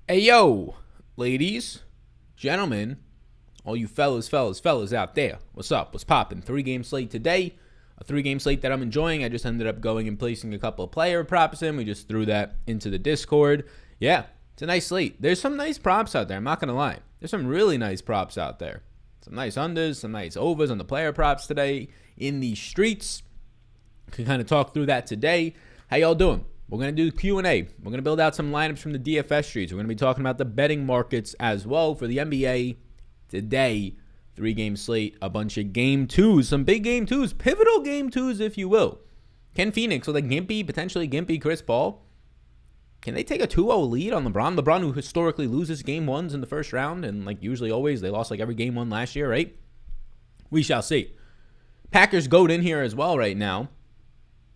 Hey, yo, ladies, gentlemen, all you fellas out there. What's up? What's poppin'? 3-game slate today. A 3-game slate that I'm enjoying. I just ended up going and placing a couple of player props in. We just threw that into the Discord. Yeah, it's a nice slate. There's some nice props out there. I'm not going to lie. There's some really nice props out there. Some nice unders, some nice overs on the player props today in the streets. Can kind of talk through that today. How y'all doing? We're going to do Q&A. We're going to build out some lineups from the DFS streets. We're going to be talking about the betting markets as well for the NBA today. 3-game slate, a bunch of game twos, some big game twos, pivotal game twos, if you will. Can Phoenix with a potentially gimpy Chris Paul, can they take a 2-0 lead on LeBron? LeBron, who historically loses game ones in the first round, and like usually always, they lost like every game one last year, right? We shall see. Packers GOAT in here as well right now.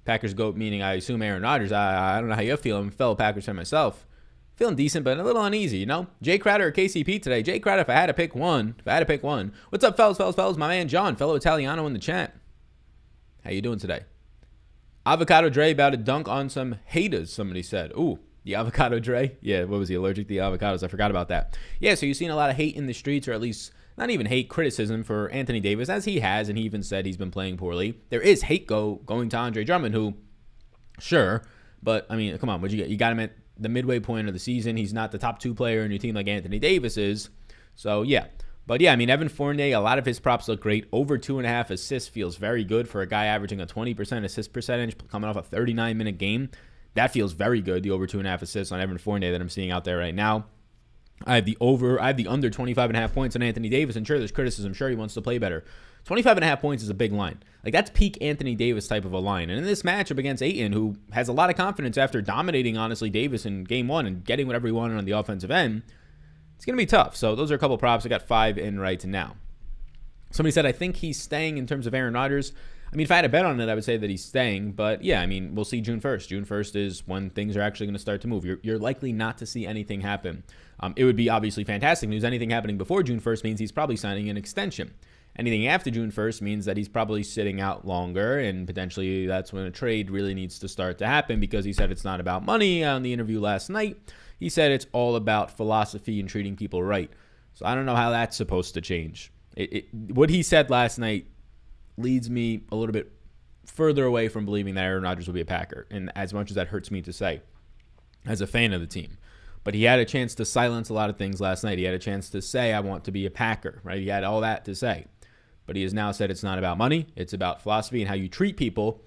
Packers GOAT meaning I assume Aaron Rodgers. I don't know how you're feeling. I'm a fellow Packers fan myself. Feeling decent, but a little uneasy, you know? Jay Crowder or KCP today. Jay Crowder, if I had to pick one. What's up, fellas? My man John, fellow Italiano in the chat. How you doing today? Avocado Dre about to dunk on some haters, somebody said. Ooh, the Avocado Dre? Yeah, what was he, allergic to the avocados? I forgot about that. Yeah, so you've seen a lot of hate in the streets, or at least not even hate, criticism for Anthony Davis, as he has, and he even said he's been playing poorly. There is hate going to Andre Drummond, who, sure, but, I mean, come on, what'd you get? You got him at the midway point of the season. He's not the top 2 player in your team like Anthony Davis is. So, yeah. But, yeah, I mean, Evan Fournier, a lot of his props look great. Over 2.5 assists feels very good for a guy averaging a 20% assist percentage, coming off a 39-minute game. That feels very good, the over 2.5 assists on Evan Fournier that I'm seeing out there right now. I have the under 25.5 points on Anthony Davis, and sure, there's criticism. Sure, he wants to play better. 25.5 points is a big line. Like, that's peak Anthony Davis type of a line. And in this matchup against Ayton, who has a lot of confidence after dominating, honestly, Davis in game 1 and getting whatever he wanted on the offensive end, it's going to be tough. So those are a couple props. I got 5 in right now. Somebody said, I think he's staying in terms of Aaron Rodgers. I mean, if I had a bet on it, I would say that he's staying. But, yeah, I mean, we'll see June 1st. June 1st is when things are actually going to start to move. You're likely not to see anything happen. It would be obviously fantastic news. Anything happening before June 1st means he's probably signing an extension. Anything after June 1st means that he's probably sitting out longer, and potentially that's when a trade really needs to start to happen, because he said it's not about money on the interview last night. He said it's all about philosophy and treating people right. So I don't know how that's supposed to change. What he said last night leads me a little bit further away from believing that Aaron Rodgers will be a Packer, and as much as that hurts me to say as a fan of the team. But he had a chance to silence a lot of things last night. He had a chance to say, I want to be a Packer, right? He had all that to say. But he has now said it's not about money. It's about philosophy and how you treat people.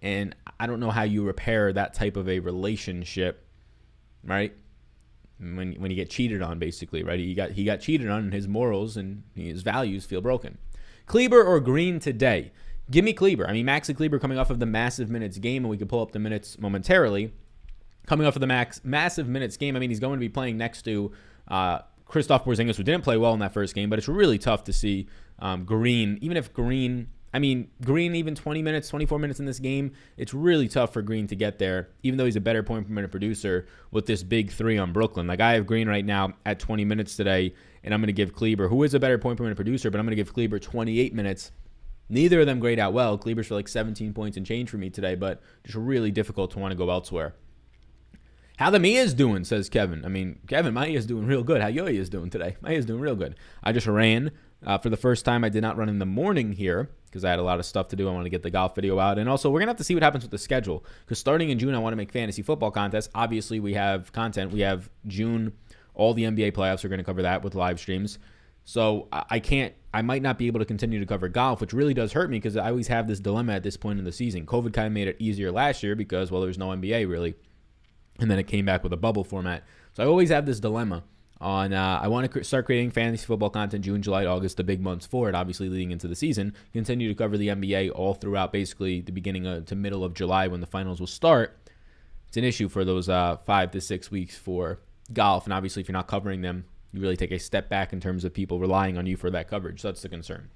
And I don't know how you repair that type of a relationship, right? When you get cheated on, basically, right? He got cheated on, and his morals and his values feel broken. Kleber or Green today? Give me Kleber. I mean, Maxi Kleber coming off of the massive minutes game, and we can pull up the minutes momentarily. Coming off of the massive minutes game, I mean, he's going to be playing next to Kristaps Porzingis, who didn't play well in that first game, but it's really tough to see Green, Green even 20 minutes, 24 minutes in this game, it's really tough for Green to get there, even though he's a better point per minute producer with this big 3 on Brooklyn. Like, I have Green right now at 20 minutes today, and I'm going to give Kleber, who is a better point per minute producer, but I'm going to give Kleber 28 minutes. Neither of them grade out well. Kleber's for like 17 points and change for me today, but just really difficult to want to go elsewhere. How the Mia's doing, says Kevin. I mean, Kevin, my Mia's doing real good. How your Mia's doing today? My Mia's doing real good. I just ran. For the first time, I did not run in the morning here because I had a lot of stuff to do. I want to get the golf video out. And also, we're going to have to see what happens with the schedule, because starting in June, I want to make fantasy football contests. Obviously, we have content. We have June. All the NBA playoffs are going to cover that with live streams. So I might not be able to continue to cover golf, which really does hurt me, because I always have this dilemma at this point in the season. COVID kind of made it easier last year because, well, there's no NBA really. And then it came back with a bubble format. So I always have this dilemma on I want to start creating fantasy football content June, July, August, the big months for it, obviously leading into the season. Continue to cover the NBA all throughout basically the beginning to middle of July when the finals will start. It's an issue for those 5 to 6 weeks for golf. And obviously if you're not covering them, you really take a step back in terms of people relying on you for that coverage. So that's the concern.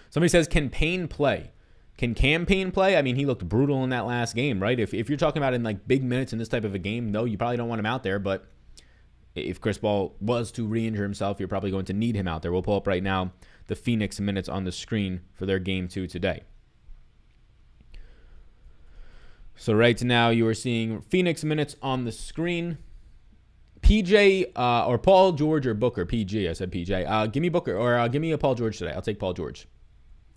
Somebody says, can Payne play? Can Cam Payne play? I mean, he looked brutal in that last game, right? If you're talking about in like big minutes in this type of a game, no, you probably don't want him out there. But if Chris Paul was to re-injure himself, you're probably going to need him out there. We'll pull up right now the Phoenix minutes on the screen for their game 2 today. So right now you are seeing Phoenix minutes on the screen. PJ or Paul George or Booker. PG. I said PJ. Give me Booker or give me a Paul George today. I'll take Paul George.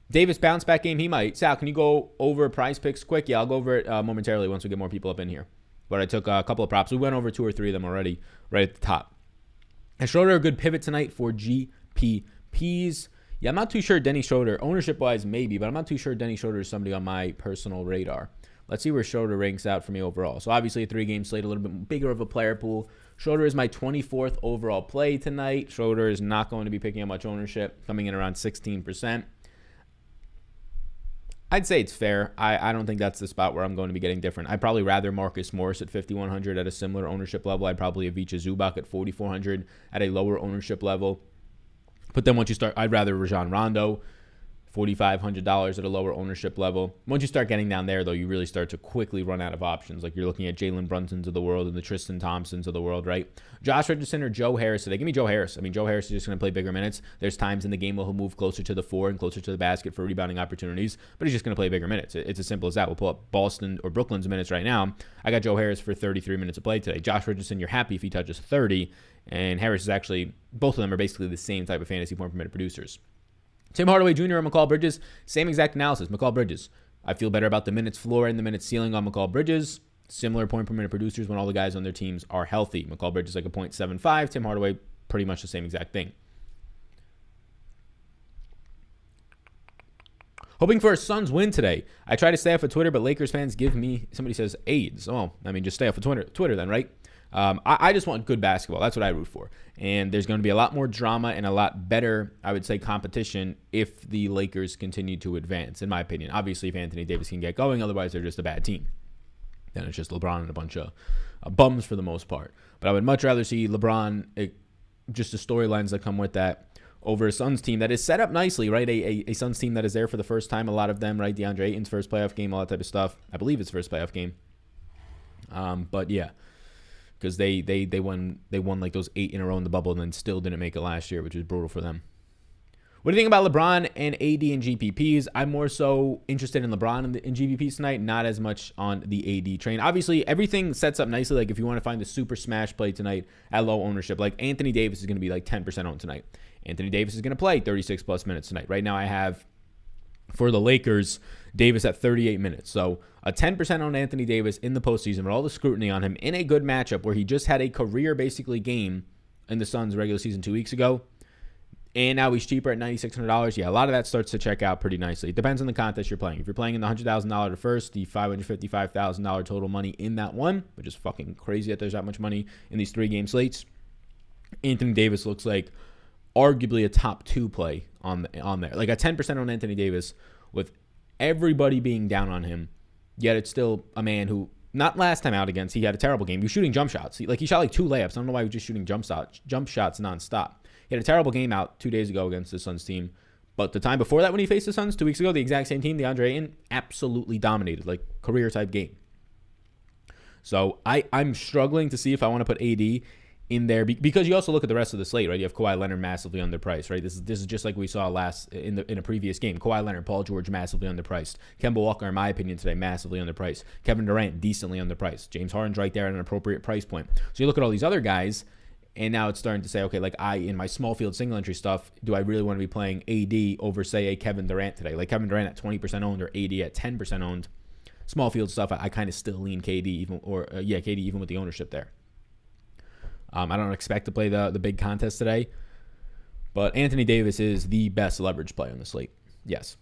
Davis bounce back game. He might. Sal, can you go over prize picks quick? Yeah, I'll go over it momentarily once we get more people up in here. But I took a couple of props. We went over 2 or 3 of them already right at the top. And Schroeder, a good pivot tonight for GPPs. Yeah, I'm not too sure Denny Schroeder, ownership-wise maybe, but I'm not too sure Denny Schroeder is somebody on my personal radar. Let's see where Schroeder ranks out for me overall. So obviously a 3-game slate, a little bit bigger of a player pool. Schroeder is my 24th overall play tonight. Schroeder is not going to be picking up much ownership, coming in around 16%. I'd say it's fair. I don't think that's the spot where I'm going to be getting different. I'd probably rather Marcus Morris at 5,100 at a similar ownership level. I'd probably Ivica Zubac at 4,400 at a lower ownership level. But then once you start, I'd rather Rajon Rondo, $4,500 at a lower ownership level. Once you start getting down there, though, you really start to quickly run out of options. Like you're looking at Jalen Brunsons of the world and the Tristan Thompsons of the world, right? Josh Richardson or Joe Harris today. Give me Joe Harris. I mean, Joe Harris is just going to play bigger minutes. There's times in the game where he'll move closer to the 4 and closer to the basket for rebounding opportunities, but he's just going to play bigger minutes. It's as simple as that. We'll pull up Boston or Brooklyn's minutes right now. I got Joe Harris for 33 minutes of play today. Josh Richardson, you're happy if he touches 30, and Harris is actually, both of them are basically the same type of fantasy point per minute producers. Tim Hardaway Jr. and McCall Bridges, same exact analysis. McCall Bridges, I feel better about the minutes floor and the minutes ceiling on McCall Bridges. Similar point per minute producers when all the guys on their teams are healthy. McCall Bridges like a 0.75. Tim Hardaway, pretty much the same exact thing. Hoping for a Suns win today. I try to stay off of Twitter, but Lakers fans give me, somebody says AIDS. Oh, I mean, just stay off of Twitter then, right? I just want good basketball. That's what I root for. And there's going to be a lot more drama and a lot better, I would say, competition if the Lakers continue to advance, in my opinion. Obviously, if Anthony Davis can get going, otherwise they're just a bad team. Then it's just LeBron and a bunch of bums for the most part. But I would much rather see LeBron, just the storylines that come with that, over a Suns team that is set up nicely, right? A Suns team that is there for the first time. A lot of them, right? DeAndre Ayton's first playoff game, all that type of stuff. I believe it's first playoff game. But yeah. Because they won like those 8 in a row in the bubble and then still didn't make it last year, which is brutal for them. What do you think about LeBron and AD and GPPs? I'm more so interested in LeBron in GPPs tonight, not as much on the AD train. Obviously, everything sets up nicely. Like if you want to find the super smash play tonight at low ownership, like Anthony Davis is going to be like 10% owned tonight. Anthony Davis is going to play 36 plus minutes tonight. Right now I have, for the Lakers, Davis at 38 minutes. So a 10% on Anthony Davis in the postseason with all the scrutiny on him in a good matchup where he just had a career basically game in the Suns regular season 2 weeks ago. And now he's cheaper at $9,600. Yeah, a lot of that starts to check out pretty nicely. It depends on the contest you're playing. If you're playing in the $100,000 to first, the $555,000 total money in that one, which is fucking crazy that there's that much money in these 3-game slates, Anthony Davis looks like arguably a top 2 play on there. Like a 10% on Anthony Davis with everybody being down on him, yet it's still a man who, not last time out against, he had a terrible game. He was shooting jump shots. He shot like 2 layups. I don't know why he was just shooting jump shots nonstop. He had a terrible game out 2 days ago against the Suns team. But the time before that when he faced the Suns 2 weeks ago, the exact same team, DeAndre Ayton, absolutely dominated, like career-type game. So I'm struggling to see if I want to put AD in there because you also look at the rest of the slate, right? You have Kawhi Leonard massively underpriced, right? This is just like we saw in a previous game. Kawhi Leonard, Paul George massively underpriced. Kemba Walker, in my opinion today, massively underpriced. Kevin Durant, decently underpriced. James Harden's right there at an appropriate price point. So you look at all these other guys, and now it's starting to say, okay, like in my small field single entry stuff, do I really want to be playing AD over, say, a Kevin Durant today? Like Kevin Durant at 20% owned or AD at 10% owned. Small field stuff, I kind of still lean KD KD even with the ownership there. I don't expect to play the big contest today, but Anthony Davis is the best leverage play on the slate. Yes.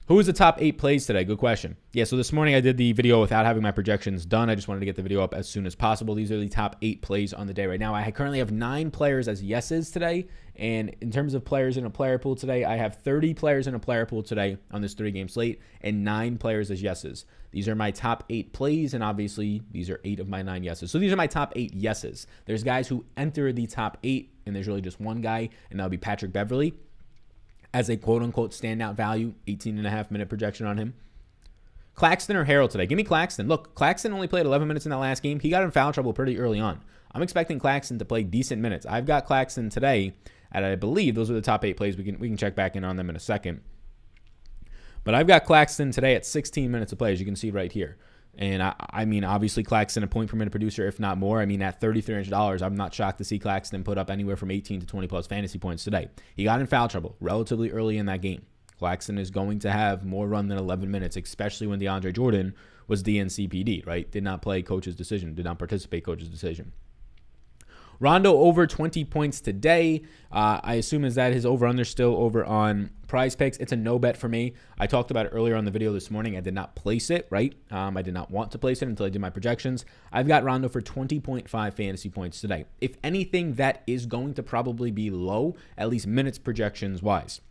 Who is the top 8 plays today? Good question. Yeah, so this morning I did the video without having my projections done. I just wanted to get the video up as soon as possible. These are the top 8 plays on the day right now. I currently have 9 players as yeses today, and in terms of players in a player pool today, I have 30 players in a player pool today on this 3-game slate and 9 players as yeses. These are my top 8 plays, and obviously these are 8 of my 9 yeses. So these are my top 8 yeses. There's guys who enter the top 8, and there's really just one guy, and that'll be Patrick Beverley as a quote-unquote standout value, 18.5-minute projection on him. Claxton or Harrell today? Give me Claxton. Look, Claxton only played 11 minutes in that last game. He got in foul trouble pretty early on. I'm expecting Claxton to play decent minutes. I've got Claxton today, and I believe those are the top 8 plays. We can check back in on them in a second. But I've got Claxton today at 16 minutes of play, as you can see right here. And I mean, obviously Claxton a point per minute producer, if not more. I mean, at $3,300, I'm not shocked to see Claxton put up anywhere from 18 to 20 plus fantasy points today. He got in foul trouble relatively early in that game. Claxton is going to have more run than 11 minutes, especially when DeAndre Jordan was DNCPD, right? Did not play coach's decision, did not participate coach's decision. Rondo over 20 points today. I assume is that his over-under still over on Prize Picks. It's a no bet for me. I talked about it earlier on the video this morning. I did not place it, right? I did not want to place it until I did my projections. I've got Rondo for 20.5 fantasy points today. If anything, that is going to probably be low, at least minutes projections-wise.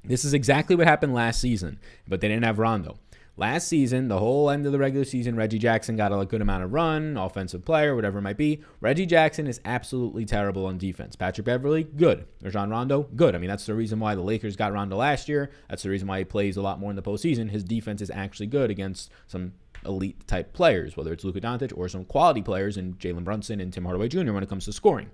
This is exactly what happened last season, but they didn't have Rondo. Last season, the whole end of the regular season, Reggie Jackson got a good amount of run, offensive player, whatever it might be. Reggie Jackson is absolutely terrible on defense. Patrick Beverley, good. Rajon Rondo, good. I mean, that's the reason why the Lakers got Rondo last year. That's the reason why he plays a lot more in the postseason. His defense is actually good against some elite-type players, whether it's Luka Doncic or some quality players in Jalen Brunson and Tim Hardaway Jr. when it comes to scoring.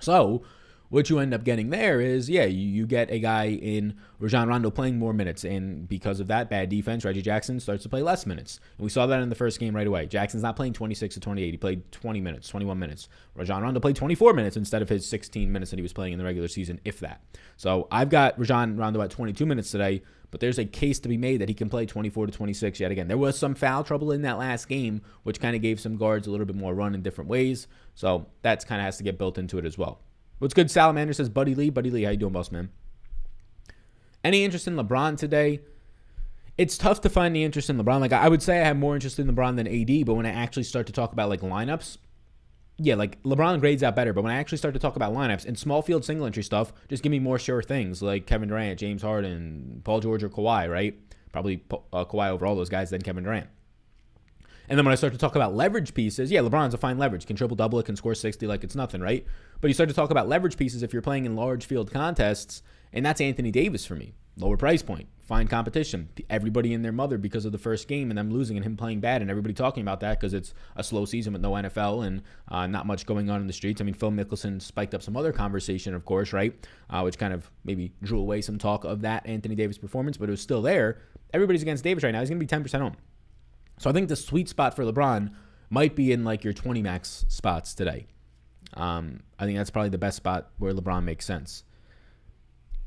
So what you end up getting there is, you get a guy in Rajon Rondo playing more minutes, and because of that bad defense, Reggie Jackson starts to play less minutes. And we saw that in the first game right away. Jackson's not playing 26 to 28. He played 20 minutes, 21 minutes. Rajon Rondo played 24 minutes instead of his 16 minutes that he was playing in the regular season, if that. So I've got Rajon Rondo at 22 minutes today, but there's a case to be made that he can play 24 to 26 yet again. There was some foul trouble in that last game, which kind of gave some guards a little bit more run in different ways. So that kind of has to get built into it as well. What's good? Salamander says, Buddy Lee. Buddy Lee, how you doing, boss man? Any interest in LeBron today? It's tough to find the interest in LeBron. Like, I would say I have more interest in LeBron than AD, but when I actually start to talk about, like, lineups, like, LeBron grades out better. But when I actually start to talk about lineups and small field single entry stuff, just give me more sure things, like Kevin Durant, James Harden, Paul George, or Kawhi, right? Probably Kawhi over all those guys, then Kevin Durant. And then when I start to talk about leverage pieces, LeBron's a fine leverage. Can triple-double it, can score 60 like it's nothing, right? But you start to talk about leverage pieces if you're playing in large field contests, and that's Anthony Davis for me. Lower price point, fine competition. Everybody in their mother because of the first game and them losing and him playing bad, and everybody talking about that because it's a slow season with no NFL and not much going on in the streets. I mean, Phil Mickelson spiked up some other conversation, of course, right? Which kind of maybe drew away some talk of that Anthony Davis performance, but it was still there. Everybody's against Davis right now. He's going to be 10% home. So I think the sweet spot for LeBron might be in like your 20 max spots today. I think that's probably the best spot where LeBron makes sense.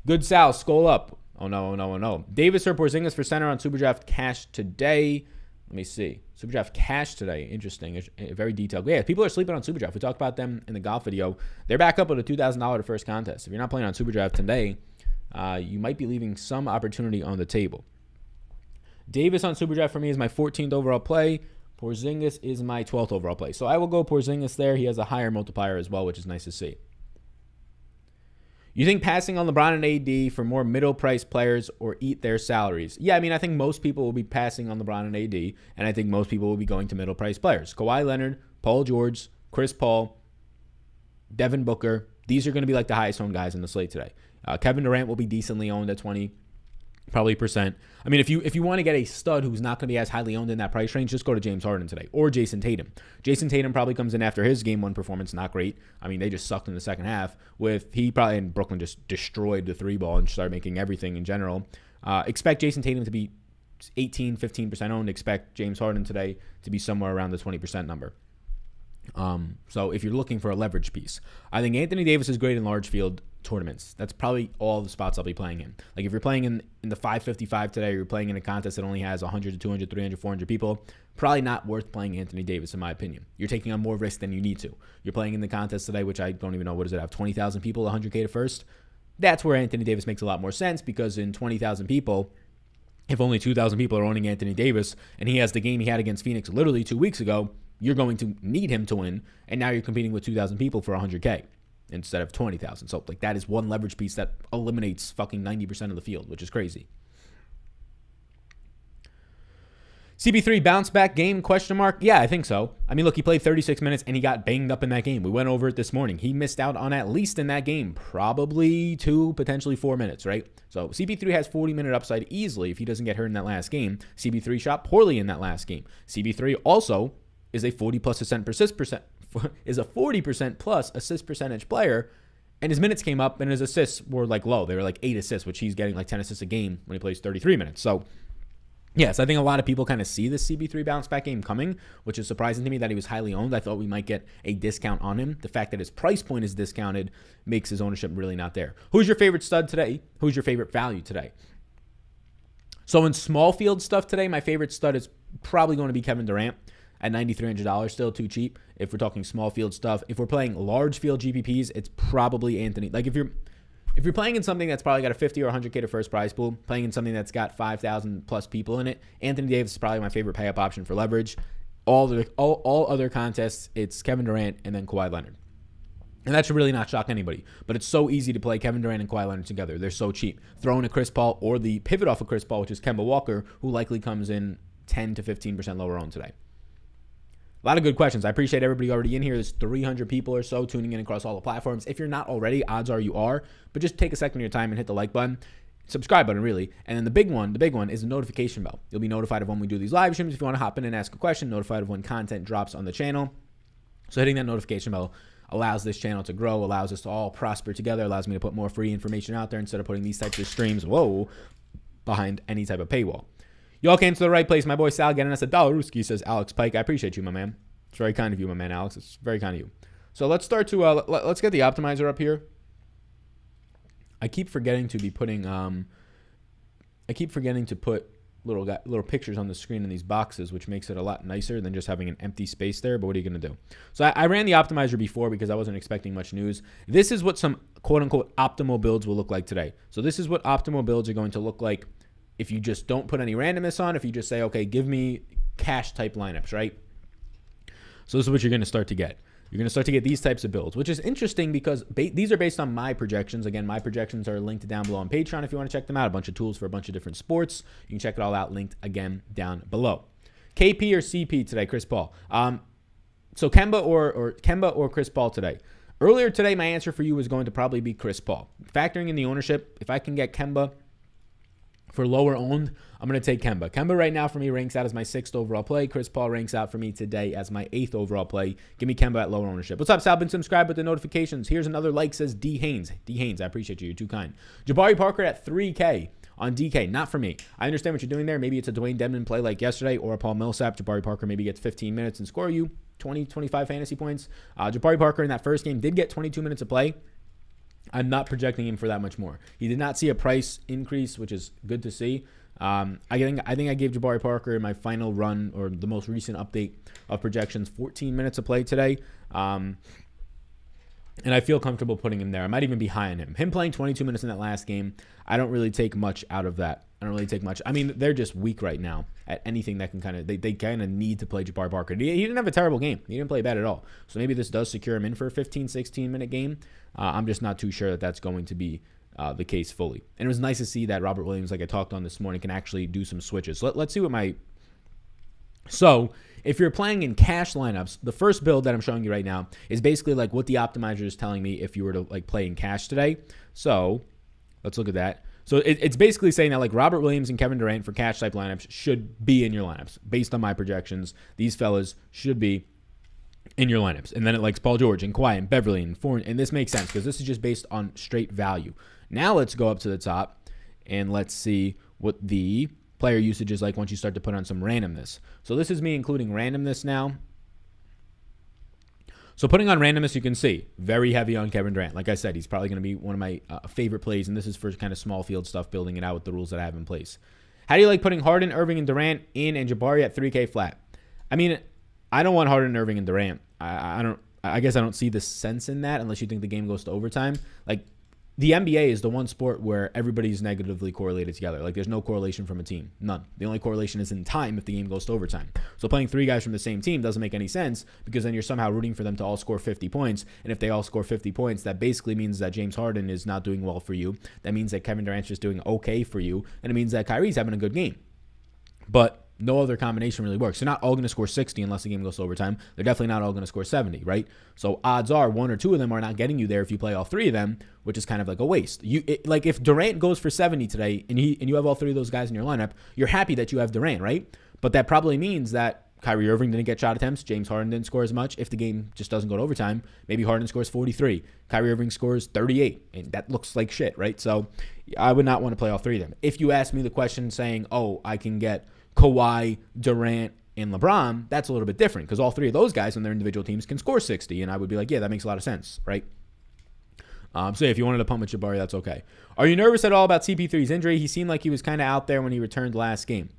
Good Sal, skull up. Oh no. Davis or Porzingis for center on SuperDraft cash today. Let me see. SuperDraft cash today. Interesting. Very detailed. Yeah, people are sleeping on SuperDraft. We talked about them in the golf video. They're back up with a $2,000 to first contest. If you're not playing on SuperDraft today, you might be leaving some opportunity on the table. Davis on SuperDraft for me is my 14th overall play. Porzingis is my 12th overall play. So I will go Porzingis there. He has a higher multiplier as well, which is nice to see. You think passing on LeBron and AD for more middle-priced players or eat their salaries? Yeah, I mean, I think most people will be passing on LeBron and AD, and I think most people will be going to middle-priced players. Kawhi Leonard, Paul George, Chris Paul, Devin Booker. These are going to be like the highest owned guys in the slate today. Kevin Durant will be decently owned at 20%. Probably percent. I mean, if you want to get a stud who's not going to be as highly owned in that price range, just go to James Harden today or Jason Tatum. Jason Tatum probably comes in after his game one performance, not great. I mean, they just sucked in the second half. And Brooklyn just destroyed the three ball and started making everything in general. Expect Jason Tatum to be 15% owned. Expect James Harden today to be somewhere around the 20% number. So if you're looking for a leverage piece, I think Anthony Davis is great in large field tournaments. That's probably all the spots I'll be playing in. Like if you're playing in the 555 today, or you're playing in a contest that only has 100 to 200, 300, 400 people, probably not worth playing Anthony Davis in my opinion. You're taking on more risk than you need to. You're playing in the contest today, which I don't even know, what does it have, 20,000 people, 100K to first? That's where Anthony Davis makes a lot more sense, because in 20,000 people, if only 2,000 people are owning Anthony Davis and he has the game he had against Phoenix literally 2 weeks ago, you're going to need him to win, and now you're competing with 2,000 people for 100K instead of 20,000. So like that is one leverage piece that eliminates fucking 90% of the field, which is crazy. CP3 bounce back game, question mark? Yeah, I think so. I mean, look, he played 36 minutes and he got banged up in that game. We went over it this morning. He missed out on, at least in that game, probably 2, potentially 4 minutes, right? So CP3 has 40-minute upside easily if he doesn't get hurt in that last game. CP3 shot poorly in that last game. CP3 also is a 40% plus assist percentage player, and his minutes came up and his assists were like low. They were like 8 assists, which he's getting like 10 assists a game when he plays 33 minutes. So Yes, I think a lot of people kind of see the CB3 bounce back game coming, which is surprising to me that he was highly owned. I thought we might get a discount on him. The fact that his price point is discounted makes his ownership really not there. Who's your favorite stud today? Who's your favorite value today? So in small field stuff today, my favorite stud is probably going to be Kevin Durant at $9,300, still too cheap if we're talking small field stuff. If we're playing large field GPPs, it's probably Anthony. Like if you're playing in something that's probably got a 50 or 100K to first prize pool, playing in something that's got 5,000 plus people in it, Anthony Davis is probably my favorite pay-up option for leverage. All other contests, it's Kevin Durant and then Kawhi Leonard. And that should really not shock anybody. But it's so easy to play Kevin Durant and Kawhi Leonard together. They're so cheap. Throw in a Chris Paul or the pivot off of Chris Paul, which is Kemba Walker, who likely comes in 10 to 15% lower owned today. A lot of good questions. I appreciate everybody already in here. There's 300 people or so tuning in across all the platforms. If you're not already, odds are you are. But just take a second of your time and hit the like button. Subscribe button, really. And then the big one is the notification bell. You'll be notified of when we do these live streams. If you want to hop in and ask a question, notified of when content drops on the channel. So hitting that notification bell allows this channel to grow, allows us to all prosper together, allows me to put more free information out there instead of putting these types of streams, behind any type of paywall. Y'all came to the right place. My boy Sal getting us $1. Says Alex Pike. I appreciate you, my man. It's very kind of you, my man, Alex. It's very kind of you. So let's start to let's get the optimizer up here. I keep forgetting to be putting put little pictures on the screen in these boxes, which makes it a lot nicer than just having an empty space there. But what are you going to do? So I ran the optimizer before because I wasn't expecting much news. This is what some quote unquote optimal builds will look like today. So this is what optimal builds are going to look like if you just don't put any randomness on. If you just say, okay, give me cash type lineups, right? So this is what you're going to start to get. You're going to start to get these types of builds, which is interesting because these are based on my projections. Again, my projections are linked down below on Patreon if you want to check them out. A bunch of tools for a bunch of different sports. You can check it all out, linked again down below. KP or CP today, Chris Paul. So Kemba or Chris Paul today. Earlier today, my answer for you was going to probably be Chris Paul. Factoring in the ownership, if I can get Kemba for lower owned, I'm going to take Kemba. Kemba right now for me ranks out as my 6th overall play. Chris Paul ranks out for me today as my 8th overall play. Give me Kemba at lower ownership. What's up, Sal? Been subscribed with the notifications. Here's another like, says D. Haynes. D. Haynes, I appreciate you. You're too kind. Jabari Parker at 3K on DK. Not for me. I understand what you're doing there. Maybe it's a Dwayne Dedmon play like yesterday or a Paul Millsap. Jabari Parker maybe gets 15 minutes and score you 20, 25 fantasy points. Jabari Parker in that first game did get 22 minutes of play. I'm not projecting him for that much more. He did not see a price increase, which is good to see. I think I gave Jabari Parker in my final run or the most recent update of projections 14 minutes of play today. And I feel comfortable putting him there. I might even be high on him. Him playing 22 minutes in that last game, I don't really take much out of that. I don't really take much. I mean, they're just weak right now at anything that can kind of, they kind of need to play Jabari Parker. He didn't have a terrible game. He didn't play bad at all. So maybe this does secure him in for a 15, 16-minute game. I'm just not too sure that that's going to be the case fully. And it was nice to see that Robert Williams, like I talked on this morning, can actually do some switches. So let's see what my... So if you're playing in cash lineups, the first build that I'm showing you right now is basically like what the optimizer is telling me if you were to like play in cash today. So let's look at that. So it's basically saying that like Robert Williams and Kevin Durant for cash type lineups should be in your lineups. Based on my projections, these fellas should be in your lineups. And then it likes Paul George and Kawhi and Beverly and Fournier. And this makes sense because this is just based on straight value. Now let's go up to the top and let's see what the player usage is like once you start to put on some randomness. So this is me including randomness now. So putting on randomness, you can see very heavy on Kevin Durant. Like I said, he's probably going to be one of my favorite plays, and this is for kind of small field stuff, building it out with the rules that I have in place. How do you like putting Harden, Irving, and Durant in and Jabari at 3K flat? I mean, I don't want Harden, Irving, and Durant. I guess I don't see the sense in that unless you think the game goes to overtime. Like, the NBA is the one sport where everybody's negatively correlated together. Like, there's no correlation from a team. None. The only correlation is in time if the game goes to overtime. So playing 3 guys from the same team doesn't make any sense because then you're somehow rooting for them to all score 50 points. And if they all score 50 points, that basically means that James Harden is not doing well for you. That means that Kevin Durant's just doing okay for you. And it means that Kyrie's having a good game. But no other combination really works. They're not all going to score 60 unless the game goes to overtime. They're definitely not all going to score 70, right? So odds are 1 or 2 of them are not getting you there if you play all 3 of them, which is kind of like a waste. Like if Durant goes for 70 today and you have all 3 of those guys in your lineup, you're happy that you have Durant, right? But that probably means that Kyrie Irving didn't get shot attempts. James Harden didn't score as much. If the game just doesn't go to overtime, maybe Harden scores 43. Kyrie Irving scores 38. And that looks like shit, right? So I would not want to play all 3 of them. If you ask me the question saying, oh, I can get Kawhi, Durant, and LeBron, that's a little bit different because all three of those guys on their individual teams can score 60. And I would be like, yeah, that makes a lot of sense, right? So if you wanted to pump with Jabari, that's okay. Are you nervous at all about CP3's injury? He seemed like he was kind of out there when he returned last game.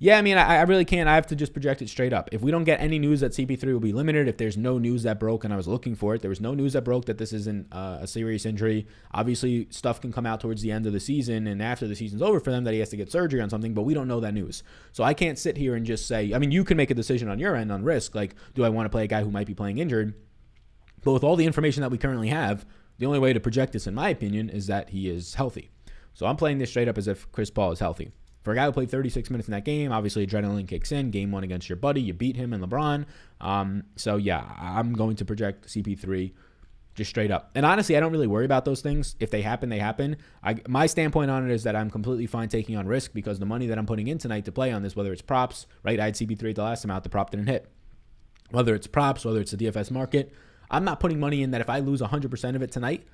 Yeah, I mean, I really can't. I have to just project it straight up. If we don't get any news that CP3 will be limited, if there's no news that broke, and I was looking for it, there was no news that broke that this isn't a serious injury. Obviously, stuff can come out towards the end of the season and after the season's over for them that he has to get surgery on something, but we don't know that news. So I can't sit here and just say, I mean, you can make a decision on your end on risk. Like, do I want to play a guy who might be playing injured? But with all the information that we currently have, the only way to project this, in my opinion, is that he is healthy. So I'm playing this straight up as if Chris Paul is healthy. For a guy who played 36 minutes in that game, obviously adrenaline kicks in. Game 1 against your buddy. You beat him and LeBron. So, yeah, I'm going to project CP3 just straight up. And honestly, I don't really worry about those things. If they happen, they happen. My standpoint on it is that I'm completely fine taking on risk because the money that I'm putting in tonight to play on this, whether it's props, right? I had CP3 at the last time out. The prop didn't hit. Whether it's props, whether it's the DFS market, I'm not putting money in that if I lose 100% of it tonight,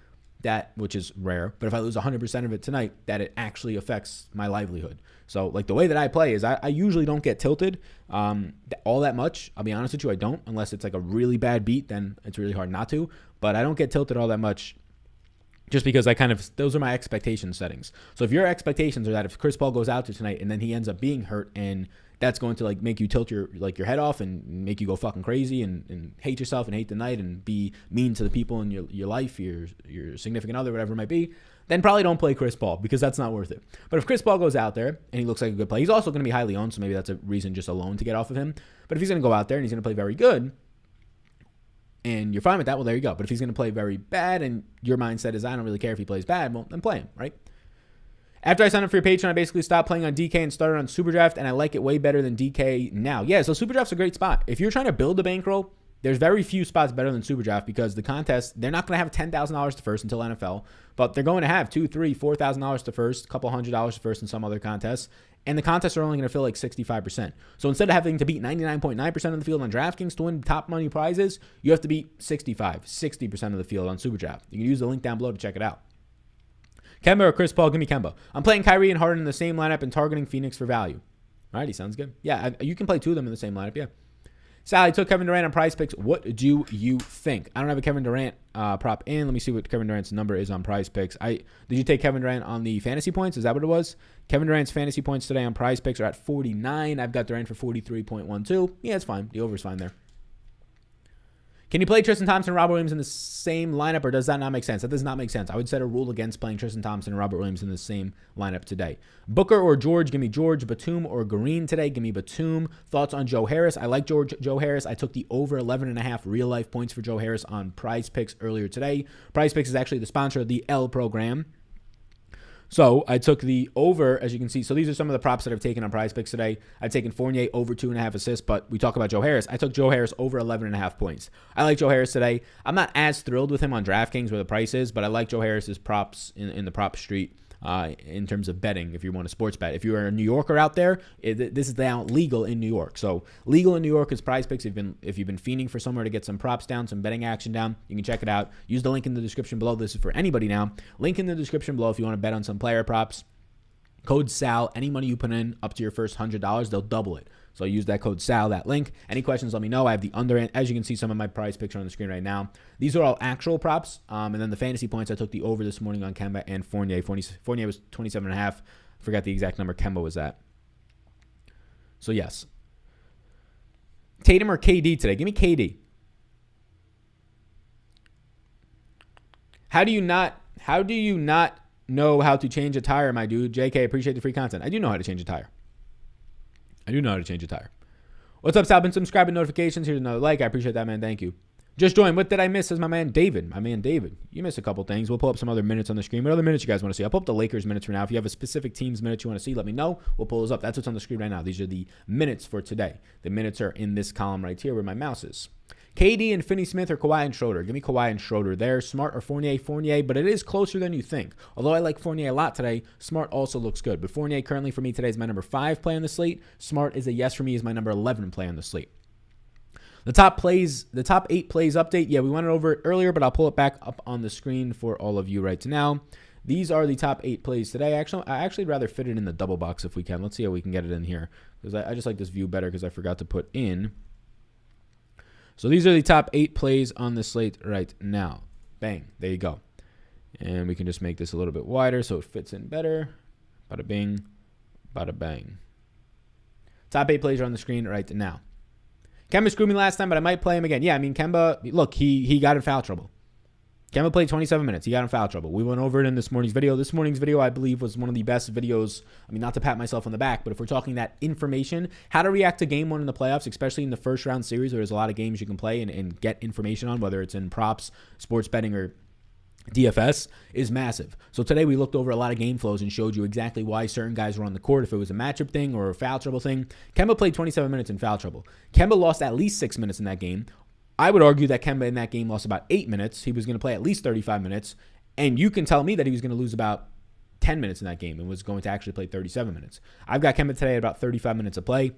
which is rare, but if I lose 100% of it tonight, that it actually affects my livelihood. So like the way that I play is I usually don't get tilted all that much. I'll be honest with you, I don't, unless it's like a really bad beat, then it's really hard not to, but I don't get tilted all that much just because those are my expectation settings. So if your expectations are that if Chris Paul goes out there tonight and then he ends up being hurt and that's going to like make you tilt your head off and make you go fucking crazy and hate yourself and hate the night and be mean to the people in your life, your significant other, whatever it might be, then probably don't play Chris Paul because that's not worth it. But if Chris Paul goes out there and he looks like a good play, he's also going to be highly owned, so maybe that's a reason just alone to get off of him. But if he's going to go out there and he's going to play very good and you're fine with that, well, there you go. But if he's going to play very bad and your mindset is I don't really care if he plays bad, well, then play him, right? After I signed up for your Patreon, I basically stopped playing on DK and started on SuperDraft, and I like it way better than DK now. Yeah, so SuperDraft's a great spot. If you're trying to build a bankroll, there's very few spots better than SuperDraft because the contest, they're not going to have $10,000 to first until NFL, but they're going to have $2,000, $3,000, $4,000 to first, a couple $100 to first in some other contests, and the contests are only going to fill like 65%. So instead of having to beat 99.9% of the field on DraftKings to win top money prizes, you have to beat 60% of the field on SuperDraft. You can use the link down below to check it out. Kemba or Chris Paul? Give me Kemba. I'm playing Kyrie and Harden in the same lineup and targeting Phoenix for value. All right, he sounds good. Yeah, you can play two of them in the same lineup, yeah. Sally took Kevin Durant on Prize Picks. What do you think? I don't have a Kevin Durant prop in. Let me see what Kevin Durant's number is on Prize Picks. Did you take Kevin Durant on the fantasy points? Is that what it was? Kevin Durant's fantasy points today on Prize Picks are at 49. I've got Durant for 43.12. Yeah, it's fine. The over's fine there. Can you play Tristan Thompson and Robert Williams in the same lineup, or does that not make sense? That does not make sense. I would set a rule against playing Tristan Thompson and Robert Williams in the same lineup today. Booker or George? Give me George. Batum or Green today? Give me Batum. Thoughts on Joe Harris? I like Joe Harris. I took the over 11.5 real-life points for Joe Harris on Prize Picks earlier today. Prize Picks is actually the sponsor of the L program. So I took the over, as you can see. So these are some of the props that I've taken on Prize Picks today. I've taken Fournier over 2.5 assists, but we talk about Joe Harris. I took Joe Harris over 11.5 points. I like Joe Harris today. I'm not as thrilled with him on DraftKings where the price is, but I like Joe Harris's props in the prop street in terms of betting if you want a sports bet. If you are a New Yorker out there, this is now legal in New York. So legal in New York is Prize Picks. If you've been fiending for somewhere to get some props down, some betting action down, you can check it out. Use the link in the description below. This is for anybody now. Link in the description below if you want to bet on some player props. Code SAL. Any money you put in up to your first $100, they'll double it. So use that code SAL, that link. Any questions, let me know. I have the under, as you can see, some of my Prize Picks are on the screen right now. These are all actual props. And then the fantasy points, I took the over this morning on Kemba and Fournier. Fournier was 27.5. I forgot the exact number Kemba was at. So, yes. Tatum or KD today? Give me KD. How do you not know how to change a tire, my dude? JK, appreciate the free content. I do know how to change a tire. What's up, Sal? Been subscribing, notifications. Here's another like. I appreciate that, man. Thank you. Just joined. What did I miss? Says my man David. You missed a couple things. We'll pull up some other minutes on the screen. What other minutes you guys want to see? I'll pull up the Lakers minutes for now. If you have a specific team's minutes you want to see, let me know. We'll pull those up. That's what's on the screen right now. These are the minutes for today. The minutes are in this column right here where my mouse is. KD and Finney-Smith or Kawhi and Schroeder? Give me Kawhi and Schroeder there. Smart or Fournier, but it is closer than you think. Although I like Fournier a lot today, Smart also looks good. But Fournier currently for me today is my number 5 play on the slate. Smart is a yes for me, is my number 11 play on the slate. The top 8 plays update. Yeah, we went over it earlier, but I'll pull it back up on the screen for all of you right now. these are the top 8 plays today. I actually rather fit it in the double box if we can. Let's see how we can get it in here, because I just like this view better because I forgot to put in. So these are the top 8 plays on the slate right now. Bang. There you go. And we can just make this a little bit wider so it fits in better. Bada bing, bada bang. Top 8 plays are on the screen right now. Kemba screwed me last time, but I might play him again. Yeah, I mean, Kemba, look, he got in foul trouble. Kemba played 27 minutes. He got in foul trouble. We went over it in this morning's video. This morning's video, I believe, was one of the best videos. I mean, not to pat myself on the back, but if we're talking that information, how to react to game 1 in the playoffs, especially in the first round series where there's a lot of games you can play and get information on, whether it's in props, sports betting, or DFS, is massive. So today we looked over a lot of game flows and showed you exactly why certain guys were on the court, if it was a matchup thing or a foul trouble thing. Kemba played 27 minutes in foul trouble. Kemba lost at least 6 minutes in that game. I would argue that Kemba in that game lost about 8 minutes. He was going to play at least 35 minutes. And you can tell me that he was going to lose about 10 minutes in that game and was going to actually play 37 minutes. I've got Kemba today at about 35 minutes of play.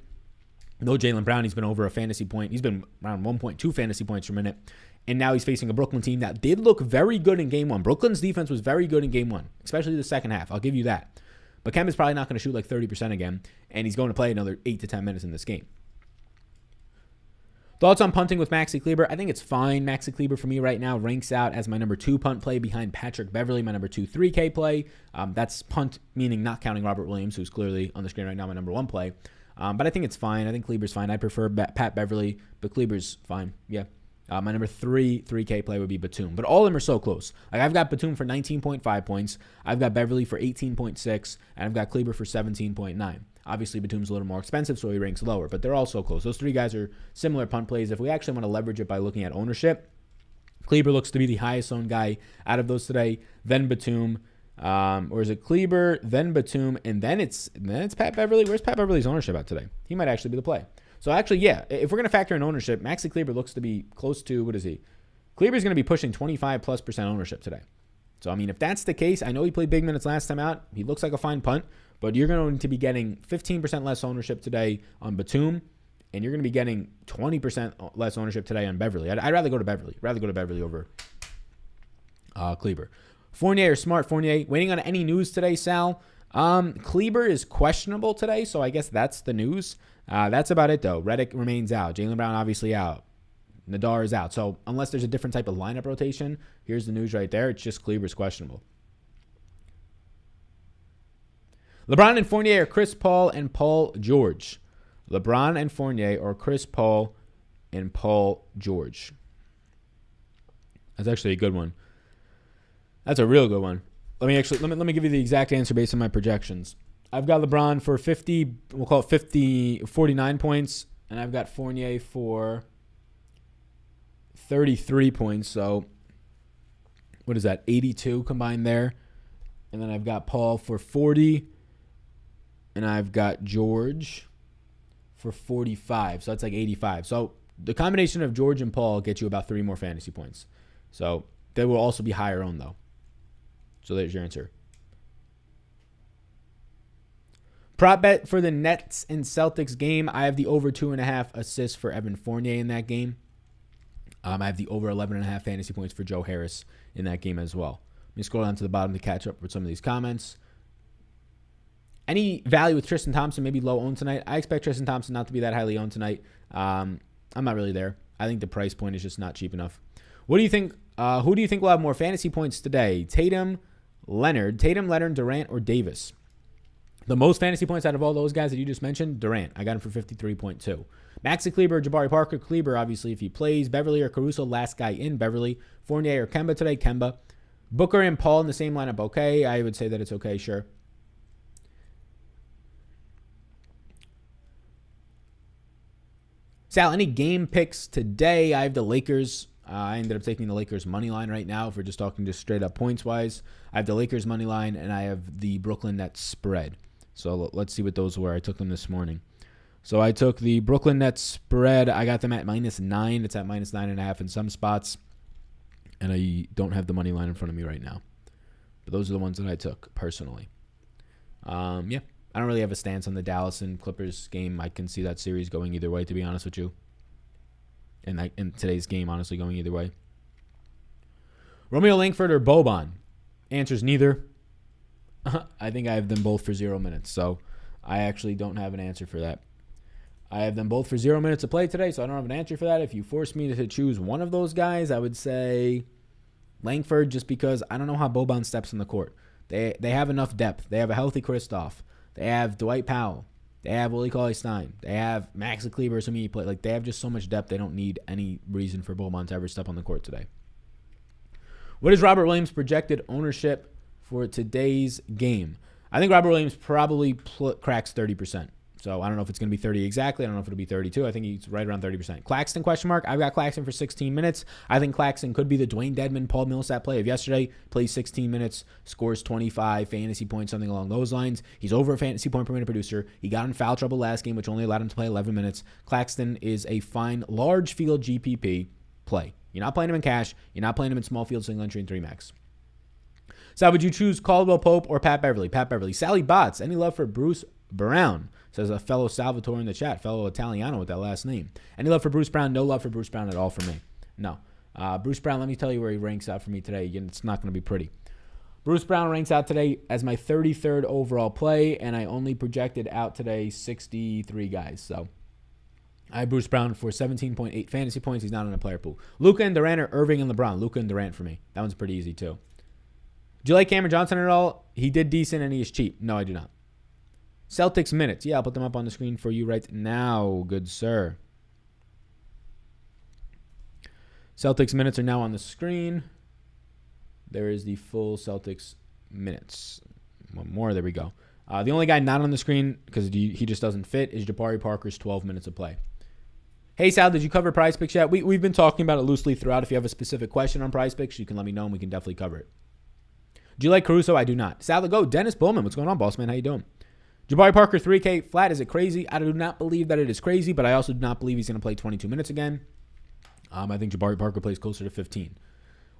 No Jaylen Brown. He's been over a fantasy point. He's been around 1.2 fantasy points per minute. And now he's facing a Brooklyn team that did look very good in game 1. Brooklyn's defense was very good in game 1, especially the second half. I'll give you that. But Kemba's probably not going to shoot like 30% again. And he's going to play another 8 to 10 minutes in this game. Thoughts on punting with Maxi Kleber? I think it's fine. Maxi Kleber for me right now ranks out as my number 2 punt play behind Patrick Beverley, my number 2 3K play. That's punt, meaning not counting Robert Williams, who's clearly on the screen right now, my number 1 play. But I think it's fine. I think Kleber's fine. I prefer Pat Beverley, but Kleber's fine. Yeah. My number 3K play would be Batum. But all of them are so close. Like I've got Batum for 19.5 points. I've got Beverley for 18.6. And I've got Kleber for 17.9. Obviously, Batum's a little more expensive, so he ranks lower. But they're all so close. Those 3 guys are similar punt plays. If we actually want to leverage it by looking at ownership, Kleber looks to be the highest owned guy out of those today. Then Batum. Or is it Kleber, then Batum, and then it's Pat Beverley? Where's Pat Beverley's ownership at today? He might actually be the play. So actually, yeah, if we're going to factor in ownership, Maxi Kleber looks to be close to, what is he? Kleber's going to be pushing 25+% ownership today. So, I mean, if that's the case, I know he played big minutes last time out. He looks like a fine punt, but you're going to be getting 15% less ownership today on Batum, and you're going to be getting 20% less ownership today on Beverley. I'd rather go to Beverley. Rather go to Beverley over Kleber. Fournier or Smart? Fournier. Waiting on any news today, Sal? Kleber is questionable today, so I guess that's the news. That's about it, though. Redick remains out. Jaylen Brown obviously out. Nadar is out. So unless there's a different type of lineup rotation, here's the news right there. It's just Kleber's questionable. LeBron and Fournier or Chris Paul and Paul George? LeBron and Fournier or Chris Paul and Paul George? That's actually a good one. That's a real good one. Let me give you the exact answer based on my projections. I've got LeBron for 49 points, and I've got Fournier for 33 points. So what is that? 82 combined there. And then I've got Paul for 40, and I've got George for 45. So that's like 85. So the combination of George and Paul gets you about 3 more fantasy points. So they will also be higher owned, though. So there's your answer. Prop bet for the Nets and Celtics game. I have the over 2.5 assists for Evan Fournier in that game. I have the over 11.5 fantasy points for Joe Harris in that game as well. Let me scroll down to the bottom to catch up with some of these comments. Any value with Tristan Thompson, maybe low owned tonight? I expect Tristan Thompson not to be that highly owned tonight. I'm not really there. I think the price point is just not cheap enough. What do you think? Who do you think will have more fantasy points today? Tatum, Leonard, Durant, or Davis? The most fantasy points out of all those guys that you just mentioned, Durant. I got him for 53.2. Maxi Kleber, Jabari Parker. Kleber, obviously, if he plays. Beverley or Caruso, last guy in. Beverley. Fournier or Kemba today, Kemba. Booker and Paul in the same lineup, okay. I would say that it's okay, sure. Sal, any game picks today? I have the Lakers. I ended up taking the Lakers money line right now if we're just talking just straight up points wise. I have the Lakers money line and I have the Brooklyn Nets spread. So let's see what those were. I took them this morning. So I took the Brooklyn Nets spread. I got them at -9. It's at -9.5 in some spots. And I don't have the money line in front of me right now. But those are the ones that I took personally. Yeah. I don't really have a stance on the Dallas and Clippers game. I can see that series going either way, to be honest with you. And in today's game, honestly, going either way. Romeo Langford or Boban? Answer's neither. I think I have them both for 0 minutes, so I actually don't have an answer for that. I have them both for 0 minutes to play today, so I don't have an answer for that. If you force me to choose one of those guys, I would say Langford, just because I don't know how Boban steps in the court. They have enough depth. They have a healthy Kristoff. They have Dwight Powell. They have Willie Cauley-Stein. They have Maxi Kleber, assuming he play. Like, they have just so much depth, they don't need any reason for Boban to ever step on the court today. What is Robert Williams' projected ownership for today's game? I think Robert Williams probably cracks 30%. So I don't know if it's going to be 30 exactly. I don't know if it'll be 32. I think he's right around 30%. Claxton, question mark. I've got Claxton for 16 minutes. I think Claxton could be the Dwayne Dedmon, Paul Millsap play of yesterday. Plays 16 minutes, scores 25 fantasy points, something along those lines. He's over a fantasy point per minute producer. He got in foul trouble last game, which only allowed him to play 11 minutes. Claxton is a fine large field GPP play. You're not playing him in cash. You're not playing him in small field, single entry, and 3 max. So would you choose Caldwell Pope or Pat Beverly? Pat Beverly. Sally Botts. Any love for Bruce Brown? Says a fellow Salvatore in the chat, fellow Italiano with that last name. Any love for Bruce Brown? No love for Bruce Brown at all for me. No. Bruce Brown, let me tell you where he ranks out for me today. It's not going to be pretty. Bruce Brown ranks out today as my 33rd overall play, and I only projected out today 63 guys. So I have Bruce Brown for 17.8 fantasy points. He's not in a player pool. Luka and Durant or Irving and LeBron? Luka and Durant for me. That one's pretty easy too. Do you like Cameron Johnson at all? He did decent and he is cheap. No, I do not. Celtics minutes. Yeah, I'll put them up on the screen for you right now, good sir. Celtics minutes are now on the screen. There is the full Celtics minutes. One more. There we go. The only guy not on the screen, because he just doesn't fit, is Jabari Parker's 12 minutes of play. Hey, Sal, did you cover Prize Picks yet? We've been talking about it loosely throughout. If you have a specific question on Prize Picks, you can let me know, and we can definitely cover it. Do you like Caruso? I do not. Sal, go. Dennis Bowman. What's going on, boss man? How you doing? Jabari Parker, 3K flat. Is it crazy? I do not believe that it is crazy, but I also do not believe he's going to play 22 minutes again. I think Jabari Parker plays closer to 15.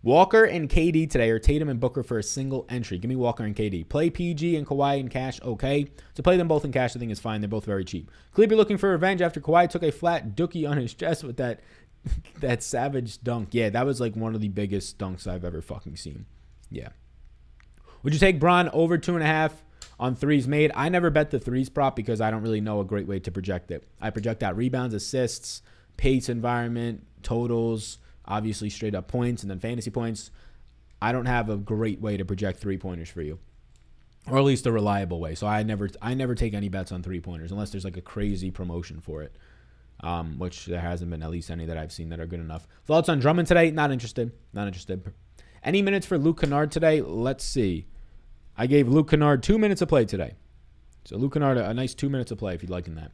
Walker and KD today, or Tatum and Booker for a single entry. Give me Walker and KD. Play PG and Kawhi in cash, okay. To play them both in cash, I think is fine. They're both very cheap. Kleber looking for revenge after Kawhi took a flat dookie on his chest with that savage dunk. Yeah, that was like one of the biggest dunks I've ever fucking seen. Yeah. Would you take Bron over 2.5 on threes made? I never bet the threes prop because I don't really know a great way to project it. I project out rebounds, assists, pace environment, totals, obviously straight up points, and then fantasy points. I don't have a great way to project 3-pointers for you, or at least a reliable way. So I never take any bets on 3-pointers unless there's like a crazy promotion for it, which there hasn't been at least any that I've seen that are good enough. Thoughts on Drummond today? Not interested. Not interested. Any minutes for Luke Kennard today? Let's see. I gave Luke Kennard 2 minutes of play today. So Luke Kennard, a nice 2 minutes of play if you'd like in that.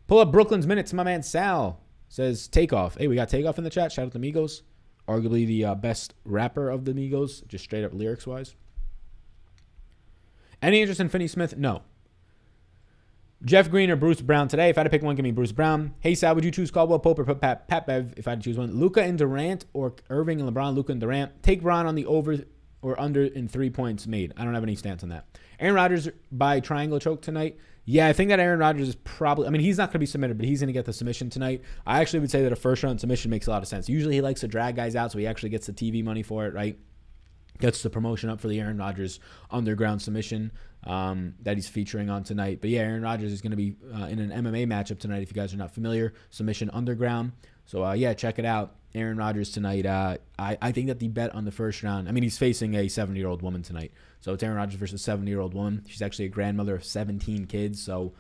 Pull up Brooklyn's minutes. My man Sal says Takeoff. Hey, we got Takeoff in the chat. Shout out to Migos. Arguably the best rapper of the Migos, just straight up lyrics-wise. Any interest in Finney Smith? No. Jeff Green or Bruce Brown today? If I had to pick one, give me Bruce Brown. Hey, Sal, would you choose Caldwell Pope or Pat Bev if I had to choose one? Luka and Durant or Irving and LeBron? Luka and Durant. Take Bron on the over or under in 3 points made. I don't have any stance on that. Aaron Rodgers by triangle choke tonight. Yeah, I think that Aaron Rodgers is probably, I mean, he's not going to be submitted, but he's going to get the submission tonight. I actually would say that a first-round submission makes a lot of sense. Usually he likes to drag guys out, so he actually gets the TV money for it, right? Gets the promotion up for the Aaron Rodgers underground submission that he's featuring on tonight. But yeah, Aaron Rodgers is going to be in an MMA matchup tonight, if you guys are not familiar. Submission underground. So yeah, check it out. Aaron Rodgers tonight. I think that the bet on the first round, I mean, he's facing a 70-year-old woman tonight. So it's Aaron Rodgers versus a 70-year-old woman. She's actually a grandmother of 17 kids. So,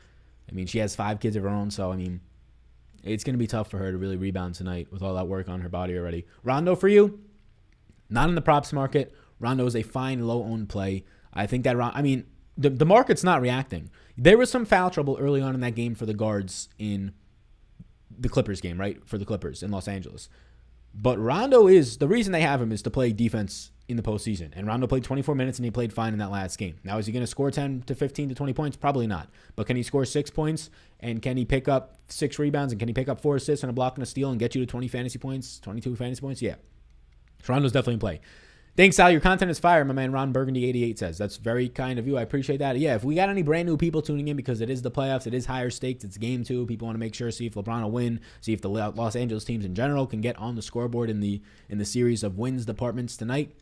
I mean, she has 5 kids of her own. So, I mean, it's going to be tough for her to really rebound tonight with all that work on her body already. Rondo for you? Not in the props market. Rondo is a fine low-owned play. I think that, I mean, the market's not reacting. There was some foul trouble early on in that game for the guards in the Clippers game, right? For the Clippers in Los Angeles. But Rondo is, the reason they have him is to play defense in the postseason. And Rondo played 24 minutes and he played fine in that last game. Now, is he going to score 10 to 15 to 20 points? Probably not. But can he score 6 points? And can he pick up 6 rebounds? And can he pick up 4 assists and a block and a steal and get you to 20 fantasy points, 22 fantasy points? Yeah. So Rondo's definitely in play. Thanks, Sal. Your content is fire, my man Ron Burgundy 88 says. That's very kind of you. I appreciate that. Yeah, if we got any brand new people tuning in, because it is the playoffs, it is higher stakes, it's game 2. People want to make sure, see if LeBron will win, see if the Los Angeles teams in general can get on the scoreboard in the series of wins departments tonight.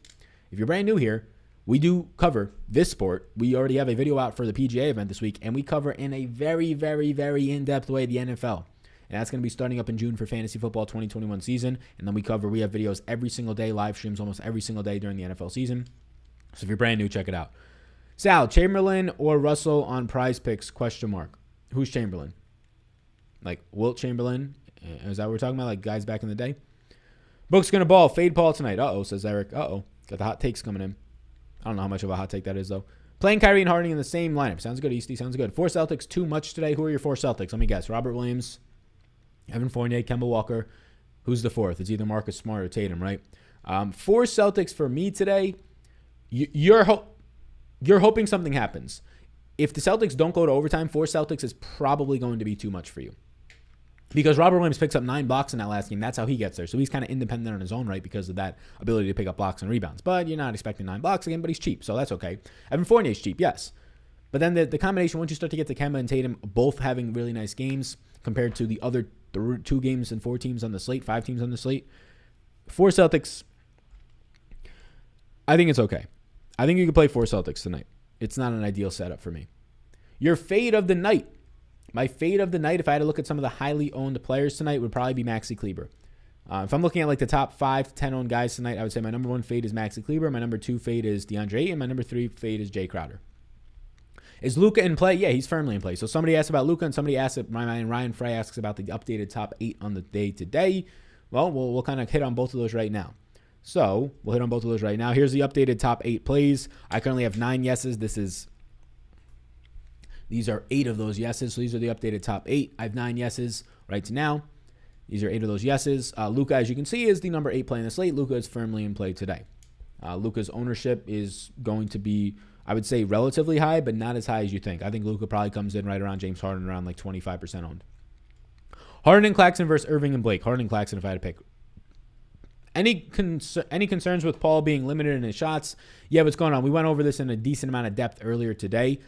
If you're brand new here, we do cover this sport. We already have a video out for the PGA event this week, and we cover in a very, very, very in-depth way the NFL. And that's going to be starting up in June for Fantasy Football 2021 season. And then we have videos every single day, live streams almost every single day during the NFL season. So if you're brand new, check it out. Sal, Chamberlain or Russell on Prize Picks, ? Who's Chamberlain? Like Wilt Chamberlain? Is that what we're talking about? Like guys back in the day? Book's going to ball. Fade Paul tonight. Uh-oh, says Eric. Uh-oh. Got the hot takes coming in. I don't know how much of a hot take that is, though. Playing Kyrie and Harden in the same lineup. Sounds good, Easty. Sounds good. 4 Celtics, too much today. Who are your 4 Celtics? Let me guess. Robert Williams, Evan Fournier, Kemba Walker. Who's the 4th? It's either Marcus Smart or Tatum, right? 4 Celtics for me today. You're hoping something happens. If the Celtics don't go to overtime, 4 Celtics is probably going to be too much for you. Because Robert Williams picks up 9 blocks in that last game. That's how he gets there. So he's kind of independent on his own right because of that ability to pick up blocks and rebounds. But you're not expecting 9 blocks again, but he's cheap. So that's okay. Evan Fournier's cheap, yes. But then the combination, once you start to get to Kemba and Tatum, both having really nice games compared to the other 2 games and 4 teams on the slate, 5 teams on the slate. 4 Celtics, I think it's okay. I think you can play 4 Celtics tonight. It's not an ideal setup for me. Your fade of the night. My fade of the night, if I had to look at some of the highly owned players tonight, would probably be Maxi Kleber. If I'm looking at like the top 5 to 10 owned guys tonight, I would say my number 1 fade is Maxi Kleber. My number 2 fade is DeAndre Ayton. My number 3 fade is Jay Crowder. Is Luka in play? Yeah, he's firmly in play. So somebody asked about Luka, and somebody asked, Ryan Frey asks about the updated top 8 on the day today. Well, we'll kind of hit on both of those right now. So we'll hit on both of those right now. Here's the updated top 8 plays. I currently have 9 yeses. These are 8 of those yeses. So these are the updated top 8. I have 9 yeses right now. These are 8 of those yeses. Luka, as you can see, is the number 8 play in the slate. Luka is firmly in play today. Luka's ownership is going to be, I would say, relatively high, but not as high as you think. I think Luka probably comes in right around James Harden, around like 25% owned. Harden and Claxton versus Irving and Blake. Harden and Claxton if I had to pick. Any concerns with Paul being limited in his shots? Yeah, what's going on? We went over this in a decent amount of depth earlier today.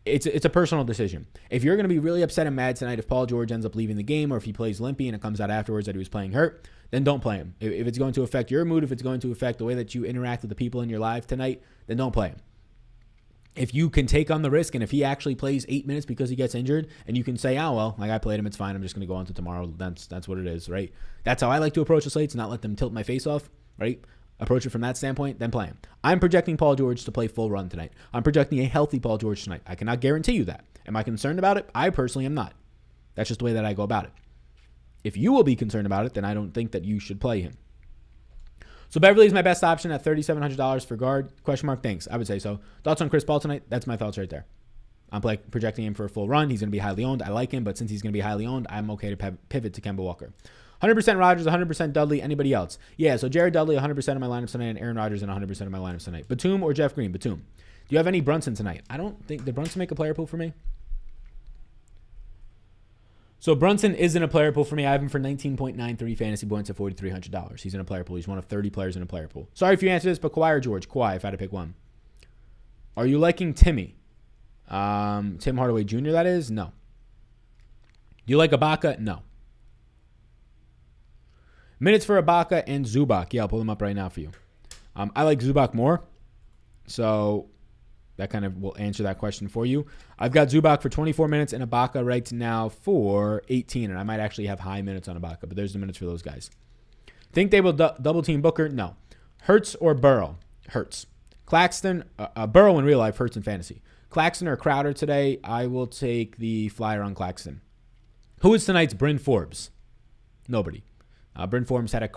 It's a personal decision. If you're going to be really upset and mad tonight if Paul George ends up leaving the game or if he plays limpy and it comes out afterwards that he was playing hurt, then don't play him. If it's going to affect your mood, if it's going to affect the way that you interact with the people in your life tonight, then don't play him. If you can take on the risk and if he actually plays 8 minutes because he gets injured and you can say, oh, well, like I played him, it's fine. I'm just going to go on to tomorrow. That's what it is, right? That's how I like to approach the slates, not let them tilt my face off, right? Approach it from that standpoint, then play him. I'm projecting Paul George to play full run tonight. I'm projecting a healthy Paul George tonight. I cannot guarantee you that. Am I concerned about it? I personally am not. That's just the way that I go about it. If you will be concerned about it, then I don't think that you should play him. So Beverly is my best option at $3,700 for guard. ? Thanks. I would say so. Thoughts on Chris Paul tonight? That's my thoughts right there. I'm projecting him for a full run. He's going to be highly owned. I like him, but since he's going to be highly owned, I'm okay to pivot to Kemba Walker. 100% Rodgers, 100% Dudley. Anybody else? Yeah, so Jared Dudley, 100% of my lineups tonight, and Aaron Rodgers in 100% of my lineups tonight. Batum or Jeff Green? Batum. Do you have any Brunson tonight? I don't think. Did Brunson make a player pool for me? So Brunson is in a player pool for me. I have him for 19.93 fantasy points at $4,300. He's in a player pool. He's one of 30 players in a player pool. Sorry if you answered this, but Kawhi or George? Kawhi, if I had to pick one. Are you liking Timmy? Tim Hardaway Jr., that is? No. Do you like Ibaka? No. Minutes for Ibaka and Zubac. Yeah, I'll pull them up right now for you. I like Zubac more, so that kind of will answer that question for you. I've got Zubac for 24 minutes and Ibaka right now for 18, and I might actually have high minutes on Ibaka, but there's the minutes for those guys. Think they will double team Booker? No. Hurts or Burrow? Hurts. Claxton, Burrow in real life, Hurts in fantasy. Claxton or Crowder today? I will take the flyer on Claxton. Who is tonight's Bryn Forbes? Nobody. Bryn Forbes had a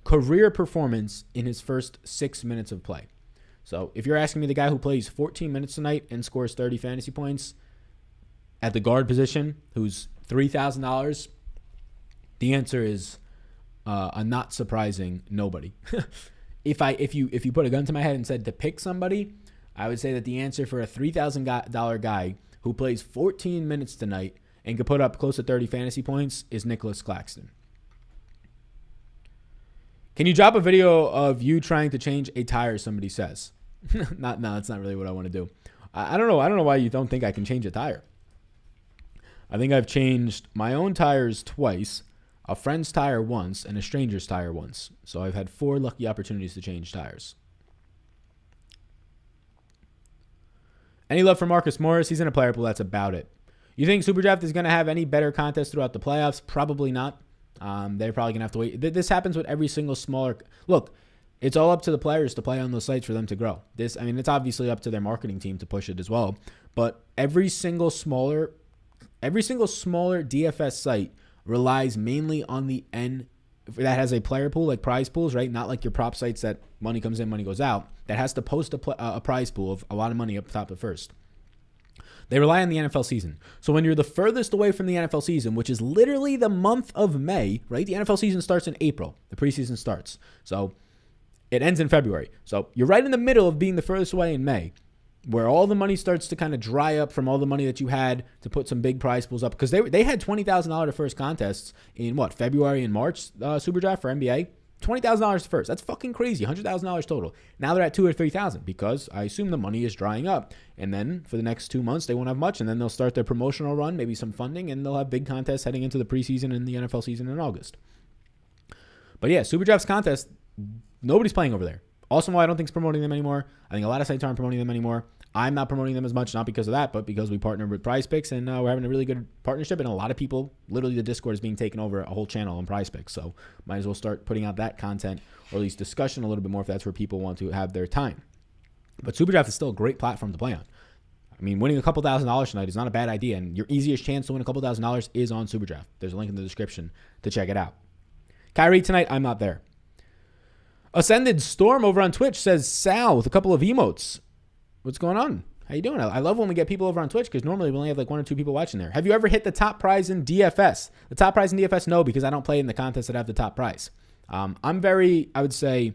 career performance in his first 6 minutes of play. So if you're asking me the guy who plays 14 minutes tonight and scores 30 fantasy points at the guard position, who's $3,000, the answer is a not surprising nobody. If you put a gun to my head and said to pick somebody, I would say that the answer for a $3,000 guy who plays 14 minutes tonight and could put up close to 30 fantasy points is Nicholas Claxton. Can you drop a video of you trying to change a tire, somebody says? No, that's not really what I want to do. I don't know. I don't know why you don't think I can change a tire. I think I've changed my own tires twice. a friend's tire once, and a stranger's tire once. So I've had 4 lucky opportunities to change tires. Any love for Marcus Morris? He's in a player pool. That's about it. You think SuperDraft is going to have any better contests throughout the playoffs? Probably not. They're probably going to have to wait. This happens with every single smaller. Look, it's all up to the players to play on those sites for them to grow. It's obviously up to their marketing team to push it as well. But every single smaller DFS site relies mainly on the end that has a player pool, like prize pools, right? Not like your prop sites that money comes in, money goes out. That has to post a prize pool of a lot of money up top at first. They rely on the NFL season. So when you're the furthest away from the NFL season, which is literally the month of May, right? The NFL season starts in April. The preseason starts. So it ends in February. So you're right in the middle of being the furthest away in May, where all the money starts to kind of dry up from all the money that you had to put some big prize pools up. Because they had $20,000 to first contests in February and March, SuperDraft for NBA. $20,000 first. That's fucking crazy. $100,000 total. Now they're at $2,000 or $3,000 because I assume the money is drying up. And then for the next 2 months, they won't have much. And then they'll start their promotional run, maybe some funding, and they'll have big contests heading into the preseason and the NFL season in August. But yeah, SuperDraft's contest, nobody's playing over there. Also, why I don't think it's promoting them anymore. I think a lot of sites aren't promoting them anymore. I'm not promoting them as much, not because of that, but because we partnered with PrizePicks, and we're having a really good partnership. And a lot of people, literally the Discord is being taken over a whole channel on PrizePicks. So might as well start putting out that content, or at least discussion a little bit more if that's where people want to have their time. But SuperDraft is still a great platform to play on. Winning a couple $1,000s tonight is not a bad idea, and your easiest chance to win a couple $1,000s is on SuperDraft. There's a link in the description to check it out. Kyrie tonight, I'm not there. Ascended Storm over on Twitch says Sal with a couple of emotes. What's going on? How you doing? I love when we get people over on Twitch because normally we only have like 1 or 2 people watching there. Have you ever hit the top prize in DFS? The top prize in DFS? No, because I don't play in the contests that have the top prize. I'm very, I would say,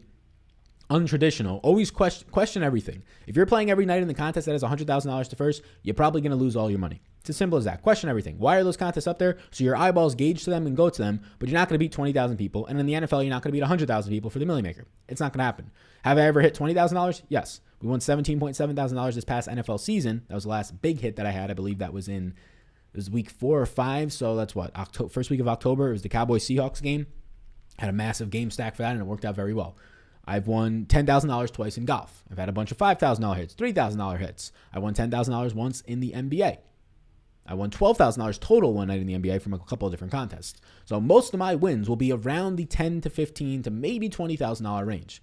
untraditional. Always question everything. If you're playing every night in the contest that has $100,000 to first, you're probably going to lose all your money. It's as simple as that. Question everything. Why are those contests up there? So your eyeballs gauge to them and go to them, but you're not going to beat 20,000 people. And in the NFL, you're not going to beat 100,000 people for the Millie Maker. It's not going to happen. Have I ever hit $20,000? Yes. We won $17.7 thousand this past NFL season. That was the last big hit that I had. I believe that was week 4 or 5. So that's first week of October. It was the Cowboys-Seahawks game. Had a massive game stack for that, and it worked out very well. I've won $10,000 twice in golf. I've had a bunch of $5,000 hits, $3,000 hits. I won $10,000 once in the NBA. I won $12,000 total one night in the NBA from a couple of different contests. So most of my wins will be around the $10,000 to $15,000 to maybe $20,000 range.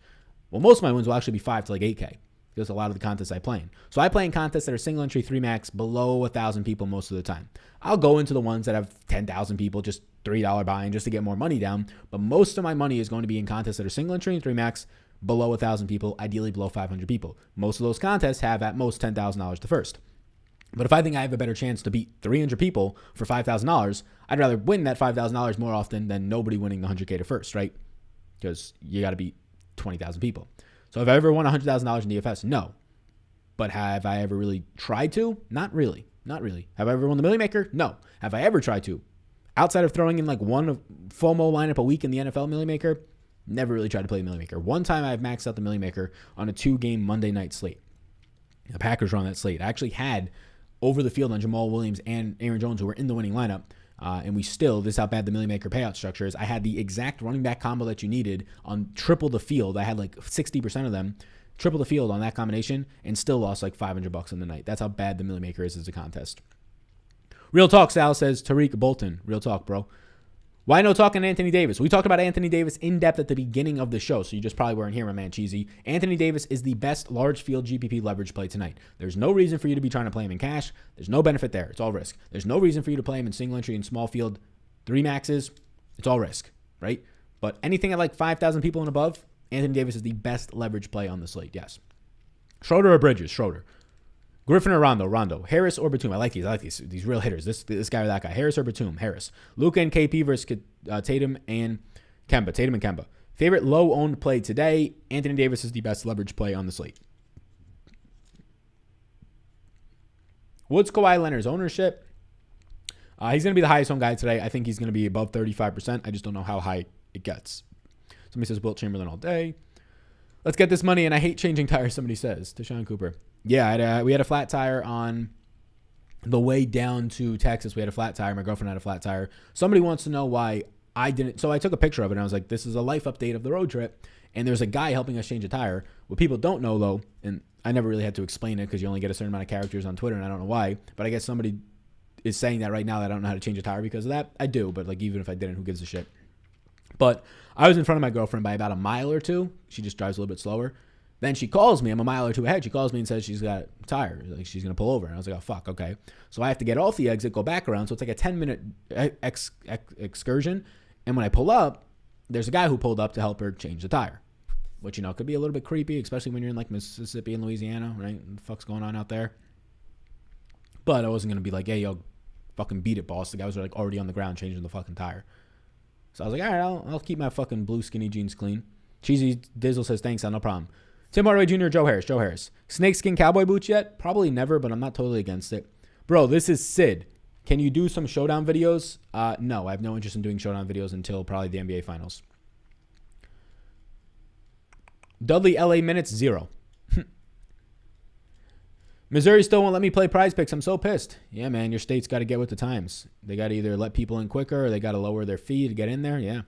Well, most of my wins will actually be $5,000 to like $8,000 because a lot of the contests I play in. So I play in contests that are single entry 3 max below 1,000 people most of the time. I'll go into the ones that have 10,000 people, just $3 buy-in just to get more money down. But most of my money is going to be in contests that are single entry and 3 max below 1,000 people, ideally below 500 people. Most of those contests have at most $10,000 to first. But if I think I have a better chance to beat 300 people for $5,000, I'd rather win that $5,000 more often than nobody winning the 100K to first, right? Because you got to beat 20,000 people. So have I ever won $100,000 in DFS? No. But have I ever really tried to? Not really. Not really. Have I ever won the Millie Maker? No. Have I ever tried to? Outside of throwing in like one FOMO lineup a week in the NFL Millie Maker, never really tried to play the Millie Maker. One time I've maxed out the Millie Maker on a 2-game Monday night slate. The Packers were on that slate. I actually had over the field on Jamal Williams and Aaron Jones who were in the winning lineup. And this is how bad the Millie Maker payout structure is. I had the exact running back combo that you needed on triple the field. I had like 60% of them, triple the field on that combination, and still lost like $500 in the night. That's how bad the Millie Maker is as a contest. Real talk, Sal says, Tariq Bolton. Real talk, bro. Why no talk on Anthony Davis? We talked about Anthony Davis in depth at the beginning of the show, so you just probably weren't here, my man Cheesy. Anthony Davis is the best large field GPP leverage play tonight. There's no reason for you to be trying to play him in cash. There's no benefit there. It's all risk. There's no reason for you to play him in single entry and small field 3 maxes. It's all risk, right? But anything at like 5,000 people and above, Anthony Davis is the best leverage play on the slate, yes. Schroeder or Bridges? Schroeder. Griffin or Rondo? Harris or Batum? I like these real hitters. This guy or that guy. Harris or Batum? Harris. Luka and KP versus Tatum and Kemba. Favorite low-owned play today? Anthony Davis is the best leverage play on the slate. What's Kawhi Leonard's ownership? He's going to be the highest owned guy today. I think he's going to be above 35%. I just don't know how high it gets. Somebody says Wilt Chamberlain all day. Let's get this money, and I hate changing tires, somebody says. Deshaun Cooper. Yeah, we had a flat tire on the way down to Texas. We had a flat tire. My girlfriend had a flat tire. Somebody wants to know why I didn't. So I took a picture of it and I was like, this is a life update of the road trip. And there's a guy helping us change a tire. What people don't know though, and I never really had to explain it because you only get a certain amount of characters on Twitter and I don't know why, but I guess somebody is saying that right now that I don't know how to change a tire because of that. I do, but like even if I didn't, who gives a shit? But I was in front of my girlfriend by about a mile or two. She just drives a little bit slower. Then she calls me. I'm a mile or two ahead. She calls me and says she's got a tire. Like she's going to pull over. And I was like, oh, fuck, okay. So I have to get off the exit, go back around. So it's like a 10-minute excursion. And when I pull up, there's a guy who pulled up to help her change the tire. Which, you know, could be a little bit creepy, especially when you're in like Mississippi and Louisiana, right? What the fuck's going on out there? But I wasn't going to be like, hey, yo, fucking beat it, boss. The guy was like already on the ground changing the fucking tire. So I was like, all right, I'll keep my fucking blue skinny jeans clean. Cheesy Dizzle says, thanks, Al, no problem. Tim Hardaway Jr., Joe Harris. Snakeskin cowboy boots yet? Probably never, but I'm not totally against it. Bro, this is Sid. Can you do some showdown videos? No, I have no interest in doing showdown videos until probably the NBA Finals. Dudley LA minutes, 0. Missouri still won't let me play Prize Picks. I'm so pissed. Yeah, man, your state's got to get with the times. They got to either let people in quicker or they got to lower their fee to get in there. Yeah.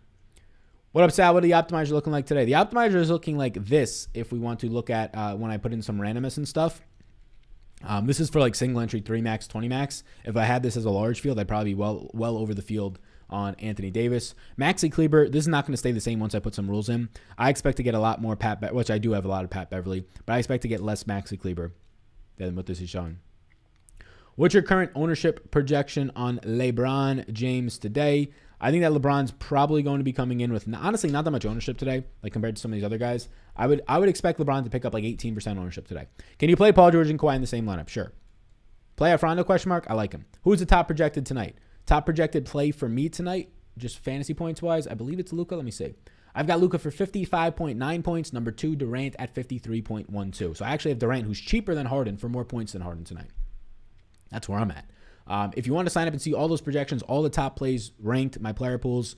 What up, Sal? What are the optimizers looking like today? The optimizer is looking like this if we want to look at when I put in some randomness and stuff. This is for like single entry 3 max, 20 max. If I had this as a large field, I'd probably be well over the field on Anthony Davis. Maxi Kleber, this is not going to stay the same once I put some rules in. I expect to get a lot more which I do have a lot of Pat Beverly, but I expect to get less Maxi Kleber than what this is showing. What's your current ownership projection on LeBron James today? I think that LeBron's probably going to be coming in with, honestly, not that much ownership today, like compared to some of these other guys. I would expect LeBron to pick up like 18% ownership today. Can you play Paul George and Kawhi in the same lineup? Sure. Play at Rondo, question mark? I like him. Who's the top projected tonight? Top projected play for me tonight, just fantasy points wise, I believe it's Luka. Let me see. I've got Luka for 55.9 points. Number 2, Durant at 53.12. So I actually have Durant, who's cheaper than Harden, for more points than Harden tonight. That's where I'm at. If you want to sign up and see all those projections, all the top plays ranked, my player pools,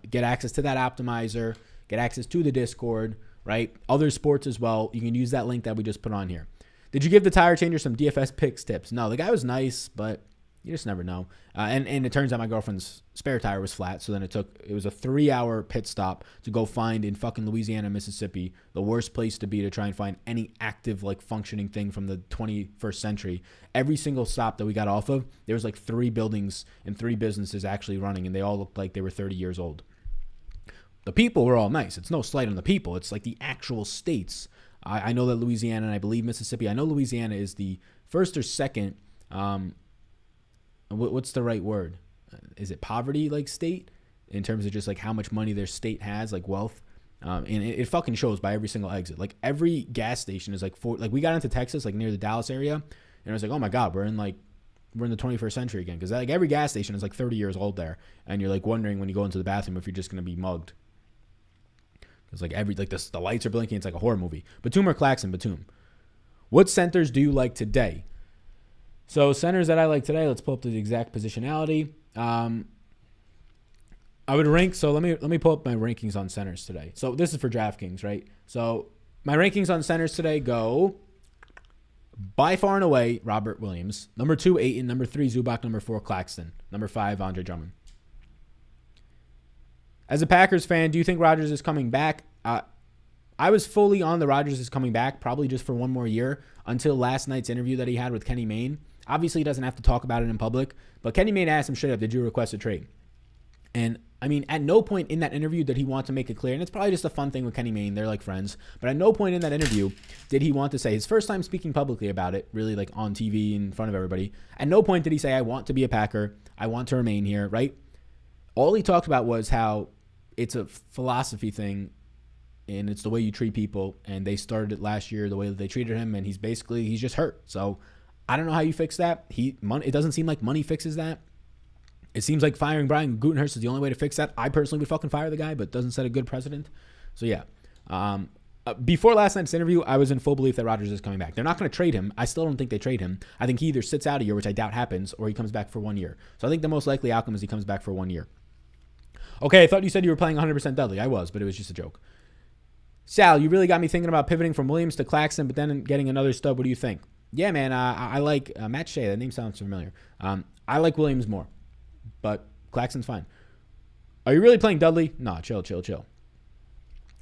get access to that optimizer, get access to the Discord, right? Other sports as well. You can use that link that we just put on here. Did you give the tire changer some DFS picks tips? No, the guy was nice, but you just never know. And it turns out my girlfriend's spare tire was flat. So then it was a 3-hour pit stop to go find in fucking Louisiana, Mississippi, the worst place to be to try and find any active, like functioning thing from the 21st century. Every single stop that we got off of, there was like 3 buildings and 3 businesses actually running, and they all looked like they were 30 years old. The people were all nice. It's no slight on the people. It's like the actual states. I know that Louisiana and I believe Mississippi. I know Louisiana is the first or second. What's the right word? Is it poverty like state in terms of just like how much money their state has, like wealth? And it fucking shows by every single exit. Like every gas station is like like we got into Texas, like near the Dallas area, and I was like, oh my God, we're in the 21st century again. Cause like every gas station is like 30 years old there. And you're like wondering when you go into the bathroom if you're just going to be mugged. Cause like the lights are blinking. It's like a horror movie. Batum or Claxton? Batum. What centers do you like today? So centers that I like today, let's pull up the exact positionality. I would rank, so let me pull up my rankings on centers today. So this is for DraftKings, right? So my rankings on centers today go by far and away Robert Williams, number 2 Ayton, number 3 Zubac, number 4 Claxton, number 5 Andre Drummond. As a Packers fan, do you think Rodgers is coming back? I was fully on the Rodgers is coming back, probably just for one more year, until last night's interview that he had with Kenny Mayne. Obviously, he doesn't have to talk about it in public, but Kenny Mayne asked him straight up, did you request a trade? And, I mean, at no point in that interview did he want to make it clear, and it's probably just a fun thing with Kenny Mayne, they're like friends, but at no point in that interview did he want to say, his first time speaking publicly about it, really like on TV in front of everybody, at no point did he say, I want to be a Packer, I want to remain here, right? All he talked about was how it's a philosophy thing, and it's the way you treat people, and they started it last year, the way that they treated him, and he's just hurt. So I don't know how you fix that. It doesn't seem like money fixes that. It seems like firing Brian Gutekunst is the only way to fix that. I personally would fucking fire the guy, but it doesn't set a good precedent. So yeah. Before last night's interview, I was in full belief that Rodgers is coming back. They're not going to trade him. I still don't think they trade him. I think he either sits out a year, which I doubt happens, or he comes back for 1 year. So I think the most likely outcome is he comes back for 1 year. Okay, I thought you said you were playing 100% Dudley. I was, but it was just a joke. Sal, you really got me thinking about pivoting from Williams to Claxton, but then getting another stud. What do you think? Yeah, man, I like Matt Shea. That name sounds familiar. I like Williams more, but Claxton's fine. Are you really playing Dudley? Nah, chill.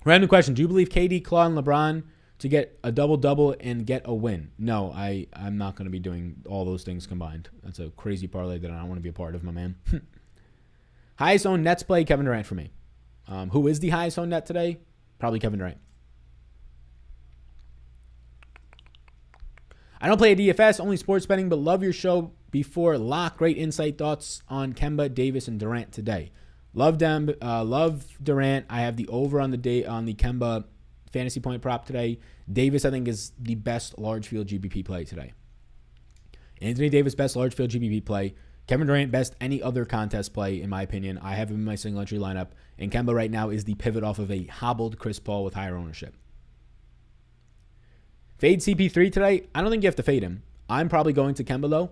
Random question. Do you believe KD, Claw, and LeBron to get a double-double and get a win? No, I'm not going to be doing all those things combined. That's a crazy parlay that I don't want to be a part of, my man. Highest owned Nets play, Kevin Durant for me. Who is the highest owned net today? Probably Kevin Durant. I don't play a DFS, only sports betting, but love your show before lock. Great insight, thoughts on Kemba, Davis, and Durant today. Love them. Love Durant. I have the over on the Kemba fantasy point prop today. Davis, I think, is the best large field GBP play today. Anthony Davis, best large field GBP play. Kevin Durant, best any other contest play, in my opinion. I have him in my single entry lineup. And Kemba right now is the pivot off of a hobbled Chris Paul with higher ownership. Fade CP3 today. I don't think you have to fade him. I'm probably going to Kemba, though,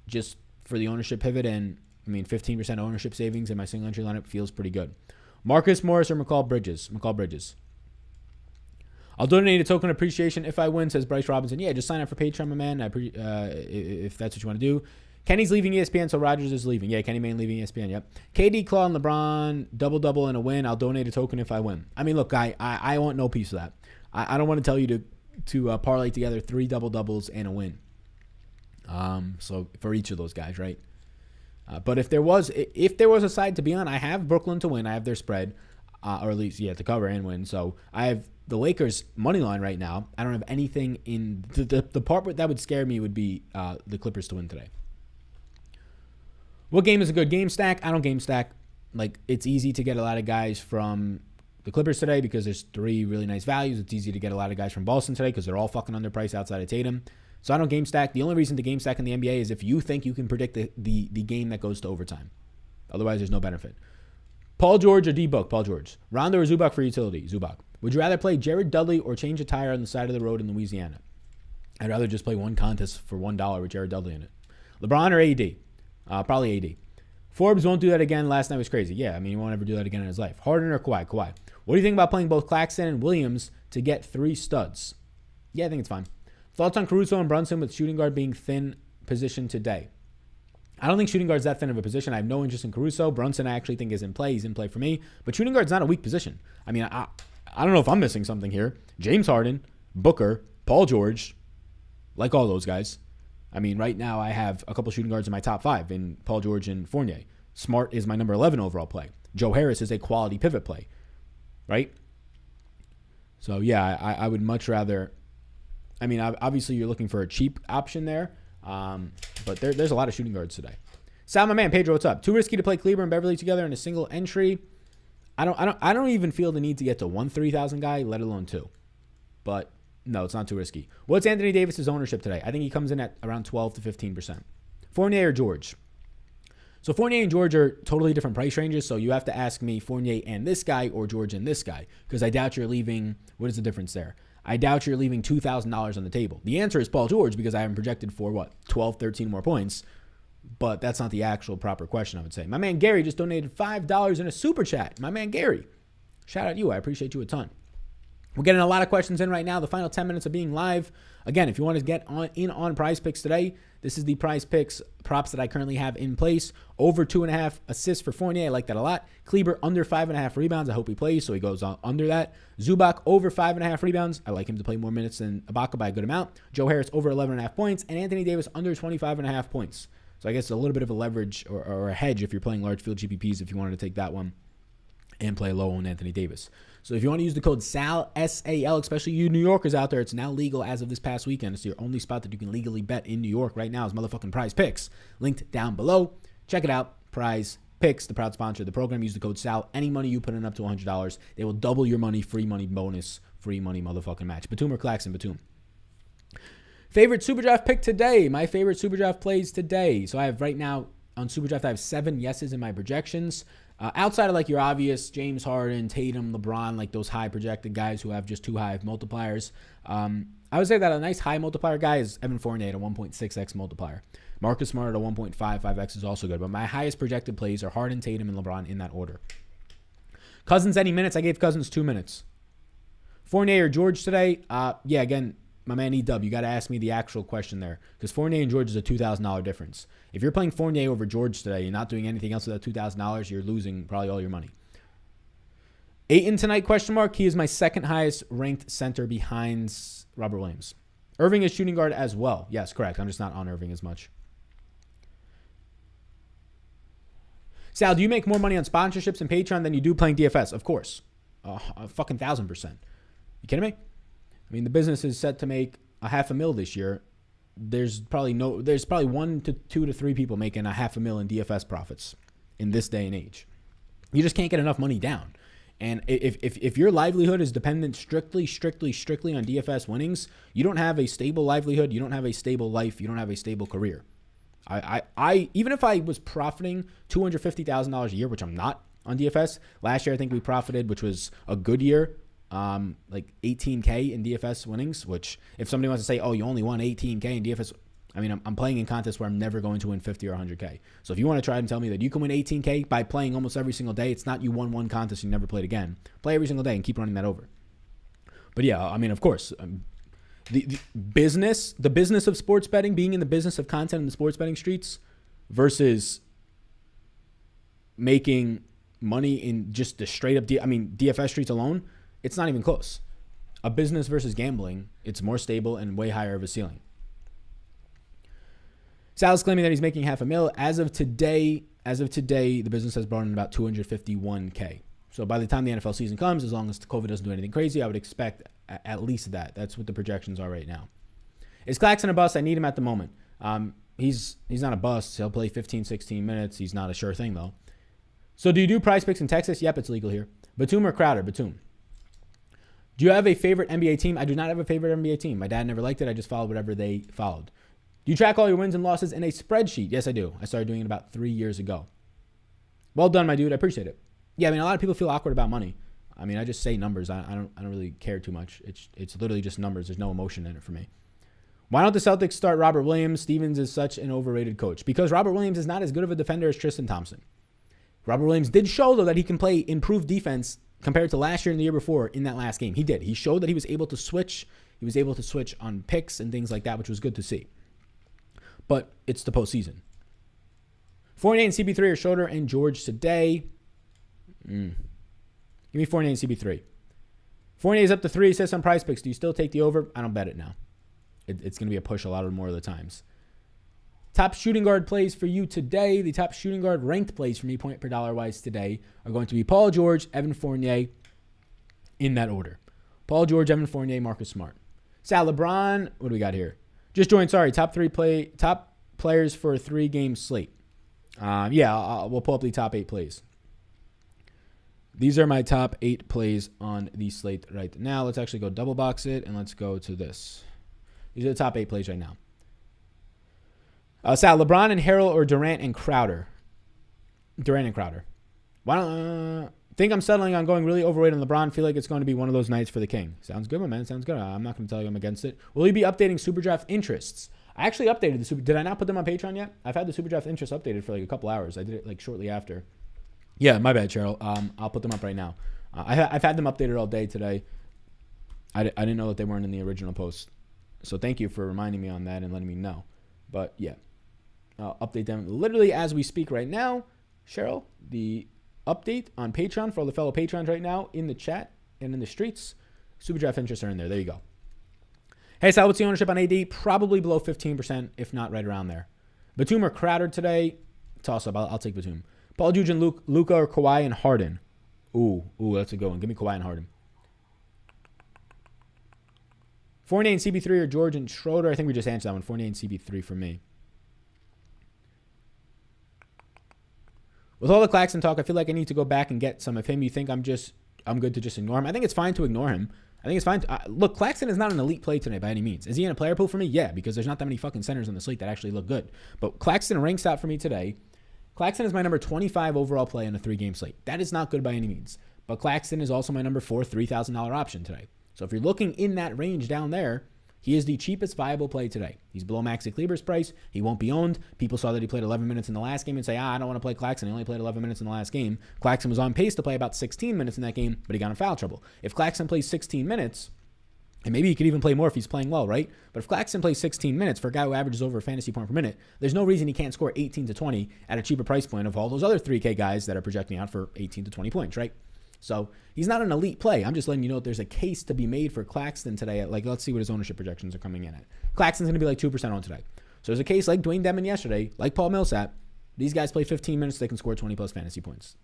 just for the ownership pivot. And, 15% ownership savings in my single entry lineup feels pretty good. Marcus Morris or McCall Bridges? McCall Bridges. I'll donate a token of appreciation if I win, says Bryce Robinson. Yeah, just sign up for Patreon, my man, if that's what you want to do. Kenny's leaving ESPN, so Rogers is leaving. Yeah, Kenny Mayne leaving ESPN, yep. KD, Claw, and LeBron, double-double and a win. I'll donate a token if I win. Look, I want no piece of that. I don't want to tell you to parlay together 3 double-doubles and a win. So for each of those guys, right? But if there was a side to be on, I have Brooklyn to win. I have their spread, or at least, to cover and win. So I have the Lakers money line right now. I don't have anything in the part that would scare me would be the Clippers to win today. What game is a good game stack? I don't game stack. It's easy to get a lot of guys from the Clippers today because there's 3 really nice values. It's easy to get a lot of guys from Boston today because they're all fucking underpriced outside of Tatum. So I don't game stack. The only reason to game stack in the NBA is if you think you can predict the game that goes to overtime. Otherwise, there's no benefit. Paul George or D-Book? Paul George. Rondo or Zubac for utility? Zubac. Would you rather play Jared Dudley or change a tire on the side of the road in Louisiana? I'd rather just play one contest for $1 with Jared Dudley in it. LeBron or AD? Probably AD. Forbes won't do that again. Last night was crazy. Yeah, he won't ever do that again in his life. Harden or Kawhi? Kawhi. What do you think about playing both Claxton and Williams to get 3 studs? Yeah, I think it's fine. Thoughts on Caruso and Brunson with shooting guard being thin position today? I don't think shooting guard's that thin of a position. I have no interest in Caruso. Brunson I actually think is in play. He's in play for me. But shooting guard's not a weak position. I don't know if I'm missing something here. James Harden, Booker, Paul George, like all those guys. Right now I have a couple shooting guards in my top 5 in Paul George and Fournier. Smart is my number 11 overall play. Joe Harris is a quality pivot play, right? So, yeah, I would much rather... obviously you're looking for a cheap option there, but there's a lot of shooting guards today. Sal, my man, Pedro, what's up? Too risky to play Kleber and Beverly together in a single entry. I don't even feel the need to get to 1 3,000 guy, let alone 2. But no, it's not too risky. What's Anthony Davis's ownership today? I think he comes in at around 12 to 15%. Fournier or George? So Fournier and George are totally different price ranges, so you have to ask me Fournier and this guy or George and this guy, because I doubt you're leaving, what is the difference there? I doubt you're leaving $2,000 on the table. The answer is Paul George because I haven't projected for, 12, 13 more points, but that's not the actual proper question, I would say. My man Gary just donated $5 in a super chat. My man Gary, shout out to you. I appreciate you a ton. We're getting a lot of questions in right now. The final 10 minutes of being live. Again, if you want to get on Prize Picks today, this is the Prize Picks props that I currently have in place. Over 2.5 assists for Fournier. I like that a lot. Kleber under 5.5 rebounds. I hope he plays, so he goes under that. Zubac over 5.5 rebounds. I like him to play more minutes than Ibaka by a good amount. Joe Harris over 11.5 points. And Anthony Davis under 25.5 points. So I guess a little bit of a leverage or a hedge if you're playing large field GPPs if you wanted to take that one and play low on Anthony Davis. So if you want to use the code SAL, S-A-L, especially you New Yorkers out there, it's now legal as of this past weekend. It's your only spot that you can legally bet in New York right now is motherfucking Prize Picks. Linked down below. Check it out. Prize Picks, the proud sponsor of the program. Use the code SAL. Any money you put in up to $100, they will double your money. Free money bonus. Free money motherfucking match. Batum or Claxton? Batum. Favorite SuperDraft pick today. My favorite SuperDraft plays today. So I have right now on SuperDraft, I have 7 yeses in my projections. Outside of your obvious James Harden, Tatum, LeBron, those high projected guys who have just too high of multipliers, I would say that a nice high multiplier guy is Evan Fournier at a 1.6x multiplier. Marcus Smart at a 1.55x is also good, but my highest projected plays are Harden, Tatum, and LeBron in that order. Cousins, any minutes? I gave Cousins 2 minutes. Fournier or George today? Again, my man E-Dub, you got to ask me the actual question there, because Fournier and George is a $2,000 difference. If you're playing Fournier over George today and not doing anything else with that $2,000, you're losing probably all your money. Ayton tonight, question mark. He is my second highest ranked center behind Robert Williams. Irving is shooting guard as well. Yes, correct. I'm just not on Irving as much. Sal, do you make more money on sponsorships and Patreon than you do playing DFS? Of course. A fucking 1,000%. You kidding me? I mean, the business is set to make $500,000 this year. There's probably 1 to 2 to 3 people making $500,000 in DFS profits in this day and age. You just can't get enough money down. And if your livelihood is dependent strictly on DFS winnings, you don't have a stable livelihood, you don't have a stable life, you don't have a stable career. I even if I was profiting $250,000 a year, which I'm not on DFS. Last year I think we profited, which was a good year, like $18K in DFS winnings, which if somebody wants to say, oh, you only won $18K in DFS, I mean, I'm playing in contests where I'm never going to win 50 or 100K. So if you want to try and tell me that you can win $18K by playing almost every single day, it's not you won one contest and you never played again. Play every single day and keep running that over. But yeah, I mean, of course, the business of sports betting, being in the business of content in the sports betting streets versus making money in just the straight up, DFS streets alone, it's not even close. A business versus gambling, it's more stable and way higher of a ceiling. Sal's claiming that he's making $500,000. As of today, the business has brought in about $251K. So by the time the NFL season comes, as long as COVID doesn't do anything crazy, I would expect at least that. That's what the projections are right now. Is Claxton a bust? I need him at the moment. He's not a bust. He'll play 15, 16 minutes. He's not a sure thing, though. So do you do prize picks in Texas? Yep, it's legal here. Batum or Crowder? Batum. Do you have a favorite NBA team? I do not have a favorite NBA team. My dad never liked it. I just followed whatever they followed. Do you track all your wins and losses in a spreadsheet? Yes, I do. I started doing it about 3 years ago. Well done, my dude. I appreciate it. Yeah, I mean, a lot of people feel awkward about money. I mean, I just say numbers. I don't really care too much. It's literally just numbers. There's no emotion in it for me. Why don't the Celtics start Robert Williams? Stevens is such an overrated coach. Because Robert Williams is not as good of a defender as Tristan Thompson. Robert Williams did show, though, that he can play improved defense compared to last year and the year before in that last game. He did. He showed that he was able to switch. He was able to switch on picks and things like that, which was good to see. But it's the postseason. Fournier and CB3 are Schroeder and George today. Give me Fournier and CB3. Fournier is up to 3 assists on prize picks. Do you still take the over? I don't bet it now. It's going to be a push a lot more of the times. Top shooting guard plays for you today. The top shooting guard ranked plays for me, point per dollar wise today, are going to be Paul George, Evan Fournier, in that order. Paul George, Evan Fournier, Marcus Smart. Sal, LeBron, what do we got here? Just joined, sorry. Top players for a 3-game slate. We'll pull up the top 8 plays. These are my top 8 plays on the slate right now. Let's actually go double box it and let's go to this. These are the top 8 plays right now. Sal, LeBron and Harrell or Durant and Crowder? Durant and Crowder. Why don't think I'm settling on going really overweight on LeBron. Feel like it's going to be one of those nights for the King. Sounds good, my man. Sounds good. I'm not going to tell you I'm against it. Will you be updating SuperDraft interests? I actually updated the Super. Did I not put them on Patreon yet? I've had the SuperDraft interests updated for like a couple hours. I did it like shortly after. Yeah, my bad, Cheryl. I'll put them up right now. I've had them updated all day today. I didn't know that they weren't in the original post. So thank you for reminding me on that and letting me know. But yeah, I'll update them literally as we speak right now. Cheryl, the update on Patreon for all the fellow patrons right now in the chat and in the streets. SuperDraft interests are in there. There you go. Hey, Sal, what's the ownership on AD? Probably below 15%, if not right around there. Batum or Crowder today? Toss up. I'll take Batum. Paul George and Luka or Kawhi and Harden? Ooh, that's a good one. Give me Kawhi and Harden. Fournier and CB3 or George and Schroeder? I think we just answered that one. Fournier and CB3 for me. With all the Claxton talk, I feel like I need to go back and get some of him. You think I'm good to just ignore him? I think it's fine to ignore him. I think it's fine. Look, Claxton is not an elite play today by any means. Is he in a player pool for me? Yeah, because there's not that many fucking centers on the slate that actually look good. But Claxton ranks out for me today. Claxton is my number 25 overall play in a 3-game slate. That is not good by any means. But Claxton is also my number 4 $3,000 option today. So if you're looking in that range down there, he is the cheapest viable play today. He's below Maxi Kleber's price. He won't be owned. People saw that he played 11 minutes in the last game and say, I don't want to play Claxton. He only played 11 minutes in the last game. Claxton was on pace to play about 16 minutes in that game, but he got in foul trouble. If Claxton plays 16 minutes, And maybe he could even play more if he's playing well, right? But if Claxton plays 16 minutes for a guy who averages over a fantasy point per minute, there's no reason he can't score 18 to 20 at a cheaper price point of all those other 3K guys that are projecting out for 18 to 20 points, right? So he's not an elite play. I'm just letting you know there's a case to be made for Claxton today. Let's see what his ownership projections are coming in at. Claxton's going to be like 2% on today. So there's a case like Dwayne Dedmon yesterday, like Paul Millsap. These guys play 15 minutes, they can score 20 plus fantasy points.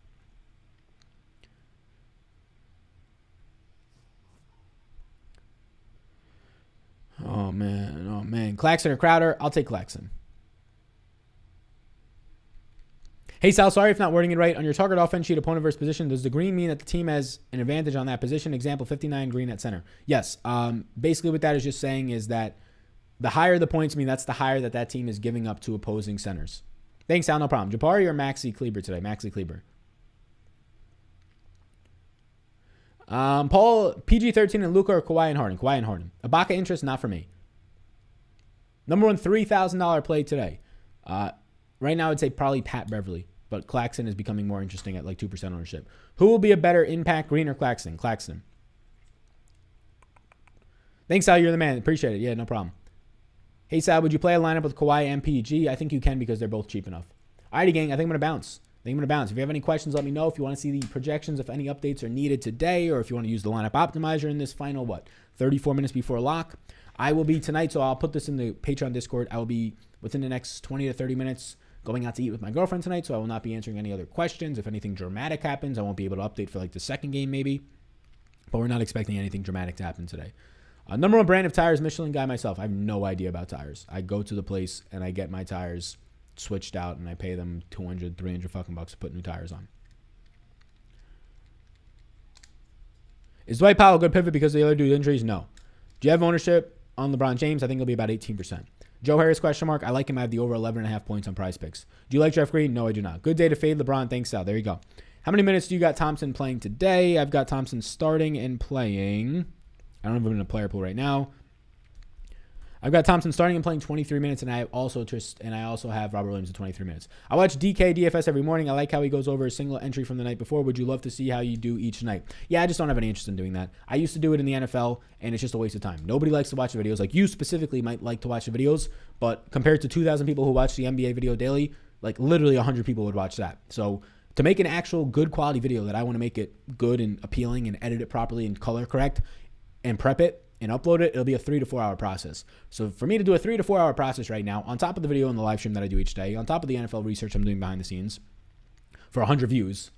Oh, man. Claxton or Crowder? I'll take Claxton. Hey, Sal, sorry if not wording it right. On your target offense sheet, opponent versus position, does the green mean that the team has an advantage on that position? Example, 59 green at center. Yes. Basically what that is just saying is that the higher the points mean, that's the higher that team is giving up to opposing centers. Thanks, Sal. No problem. Jabari or Maxi Kleber today? Maxi Kleber. Paul, PG-13 and Luka or Kawhi and Harden? Kawhi and Harden. Ibaka interest, not for me. Number one, $3,000 play today. Right now, I'd say probably Pat Beverly, but Claxton is becoming more interesting at like 2% ownership. Who will be a better impact, Green or Claxton? Claxton. Thanks, Sal. You're the man. Appreciate it. Yeah, no problem. Hey, Sal, would you play a lineup with Kawhi and PG? I think you can because they're both cheap enough. All righty, gang. I think I'm going to bounce. If you have any questions, let me know. If you want to see the projections, if any updates are needed today, or if you want to use the lineup optimizer in this final, 34 minutes before lock, I will be tonight. So I'll put this in the Patreon Discord. I will be within the next 20 to 30 minutes going out to eat with my girlfriend tonight. So I will not be answering any other questions. If anything dramatic happens, I won't be able to update for like the second game maybe, but we're not expecting anything dramatic to happen today. Number one brand of tires, Michelin guy myself. I have no idea about tires. I go to the place and I get my tires switched out and I pay them $200, $300 fucking bucks to put new tires on. Is Dwight Powell a good pivot because of the other dude's injuries? No. Do you have ownership on LeBron James? I think it'll be about 18%. Joe Harris, question mark. I like him. I have the over 11.5 points on Prize Picks. Do you like Jeff Green? No, I do not. Good day to fade LeBron. Thanks, Sal. There you go. How many minutes do you got Thompson playing today? I've got Thompson starting and playing. I don't have him in a player pool right now. I've got Thompson starting and playing 23 minutes, and I also have Robert Williams at 23 minutes. I watch DK DFS every morning. I like how he goes over a single entry from the night before. Would you love to see how you do each night? Yeah, I just don't have any interest in doing that. I used to do it in the NFL, and it's just a waste of time. Nobody likes to watch the videos. Like you specifically might like to watch the videos, but compared to 2,000 people who watch the NBA video daily, like literally 100 people would watch that. So to make an actual good quality video that I want to make it good and appealing and edit it properly and color correct and prep it, and upload it, it'll be a 3 to 4 hour process. So for me to do a 3 to 4 hour process right now, on top of the video and the live stream that I do each day, on top of the NFL research I'm doing behind the scenes, for 100 views,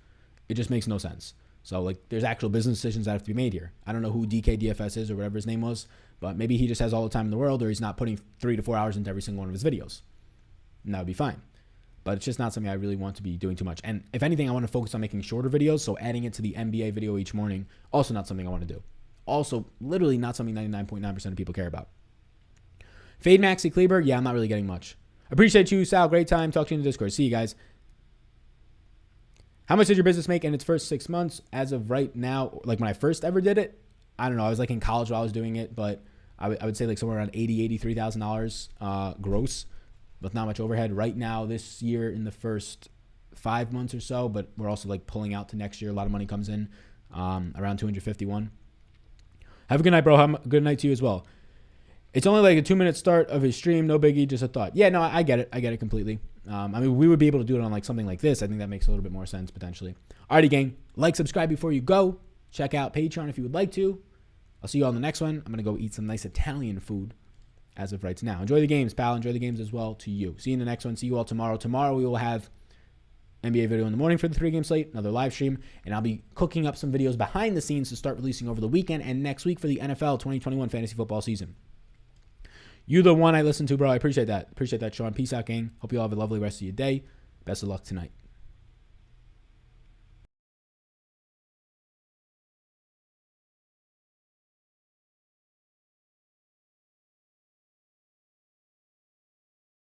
it just makes no sense. So like there's actual business decisions that have to be made here. I don't know who DK DFS is or whatever his name was, but maybe he just has all the time in the world, or he's not putting 3 to 4 hours into every single one of his videos. And that would be fine. But it's just not something I really want to be doing too much. And if anything, I want to focus on making shorter videos. So adding it to the NBA video each morning, also not something I want to do. Also, literally not something 99.9% of people care about. Fade Maxi Kleber. Yeah, I'm not really getting much. Appreciate you, Sal. Great time. Talk to you in the Discord. See you guys. How much did your business make in its first 6 months? As of right now, like when I first ever did it, I don't know. I was like in college while I was doing it, but I would say like somewhere around $83,000 gross with not much overhead. Right now, this year in the first 5 months or so, but we're also like pulling out to next year. A lot of money comes in, around 251. Have a good night, bro. Have a good night to you as well. It's only like a 2-minute start of his stream. No biggie, just a thought. Yeah, no, I get it. I get it completely. I mean, we would be able to do it on like something like this. I think that makes a little bit more sense potentially. Alrighty, gang. Like, subscribe before you go. Check out Patreon if you would like to. I'll see you all in the next one. I'm going to go eat some nice Italian food as of right now. Enjoy the games, pal. Enjoy the games as well to you. See you in the next one. See you all tomorrow. Tomorrow we will have NBA video in the morning for the 3-game slate, another live stream, and I'll be cooking up some videos behind the scenes to start releasing over the weekend and next week for the NFL 2021 fantasy football season. You the one I listen to, bro. I appreciate that. Appreciate that, Sean. Peace out, gang. Hope you all have a lovely rest of your day. Best of luck tonight.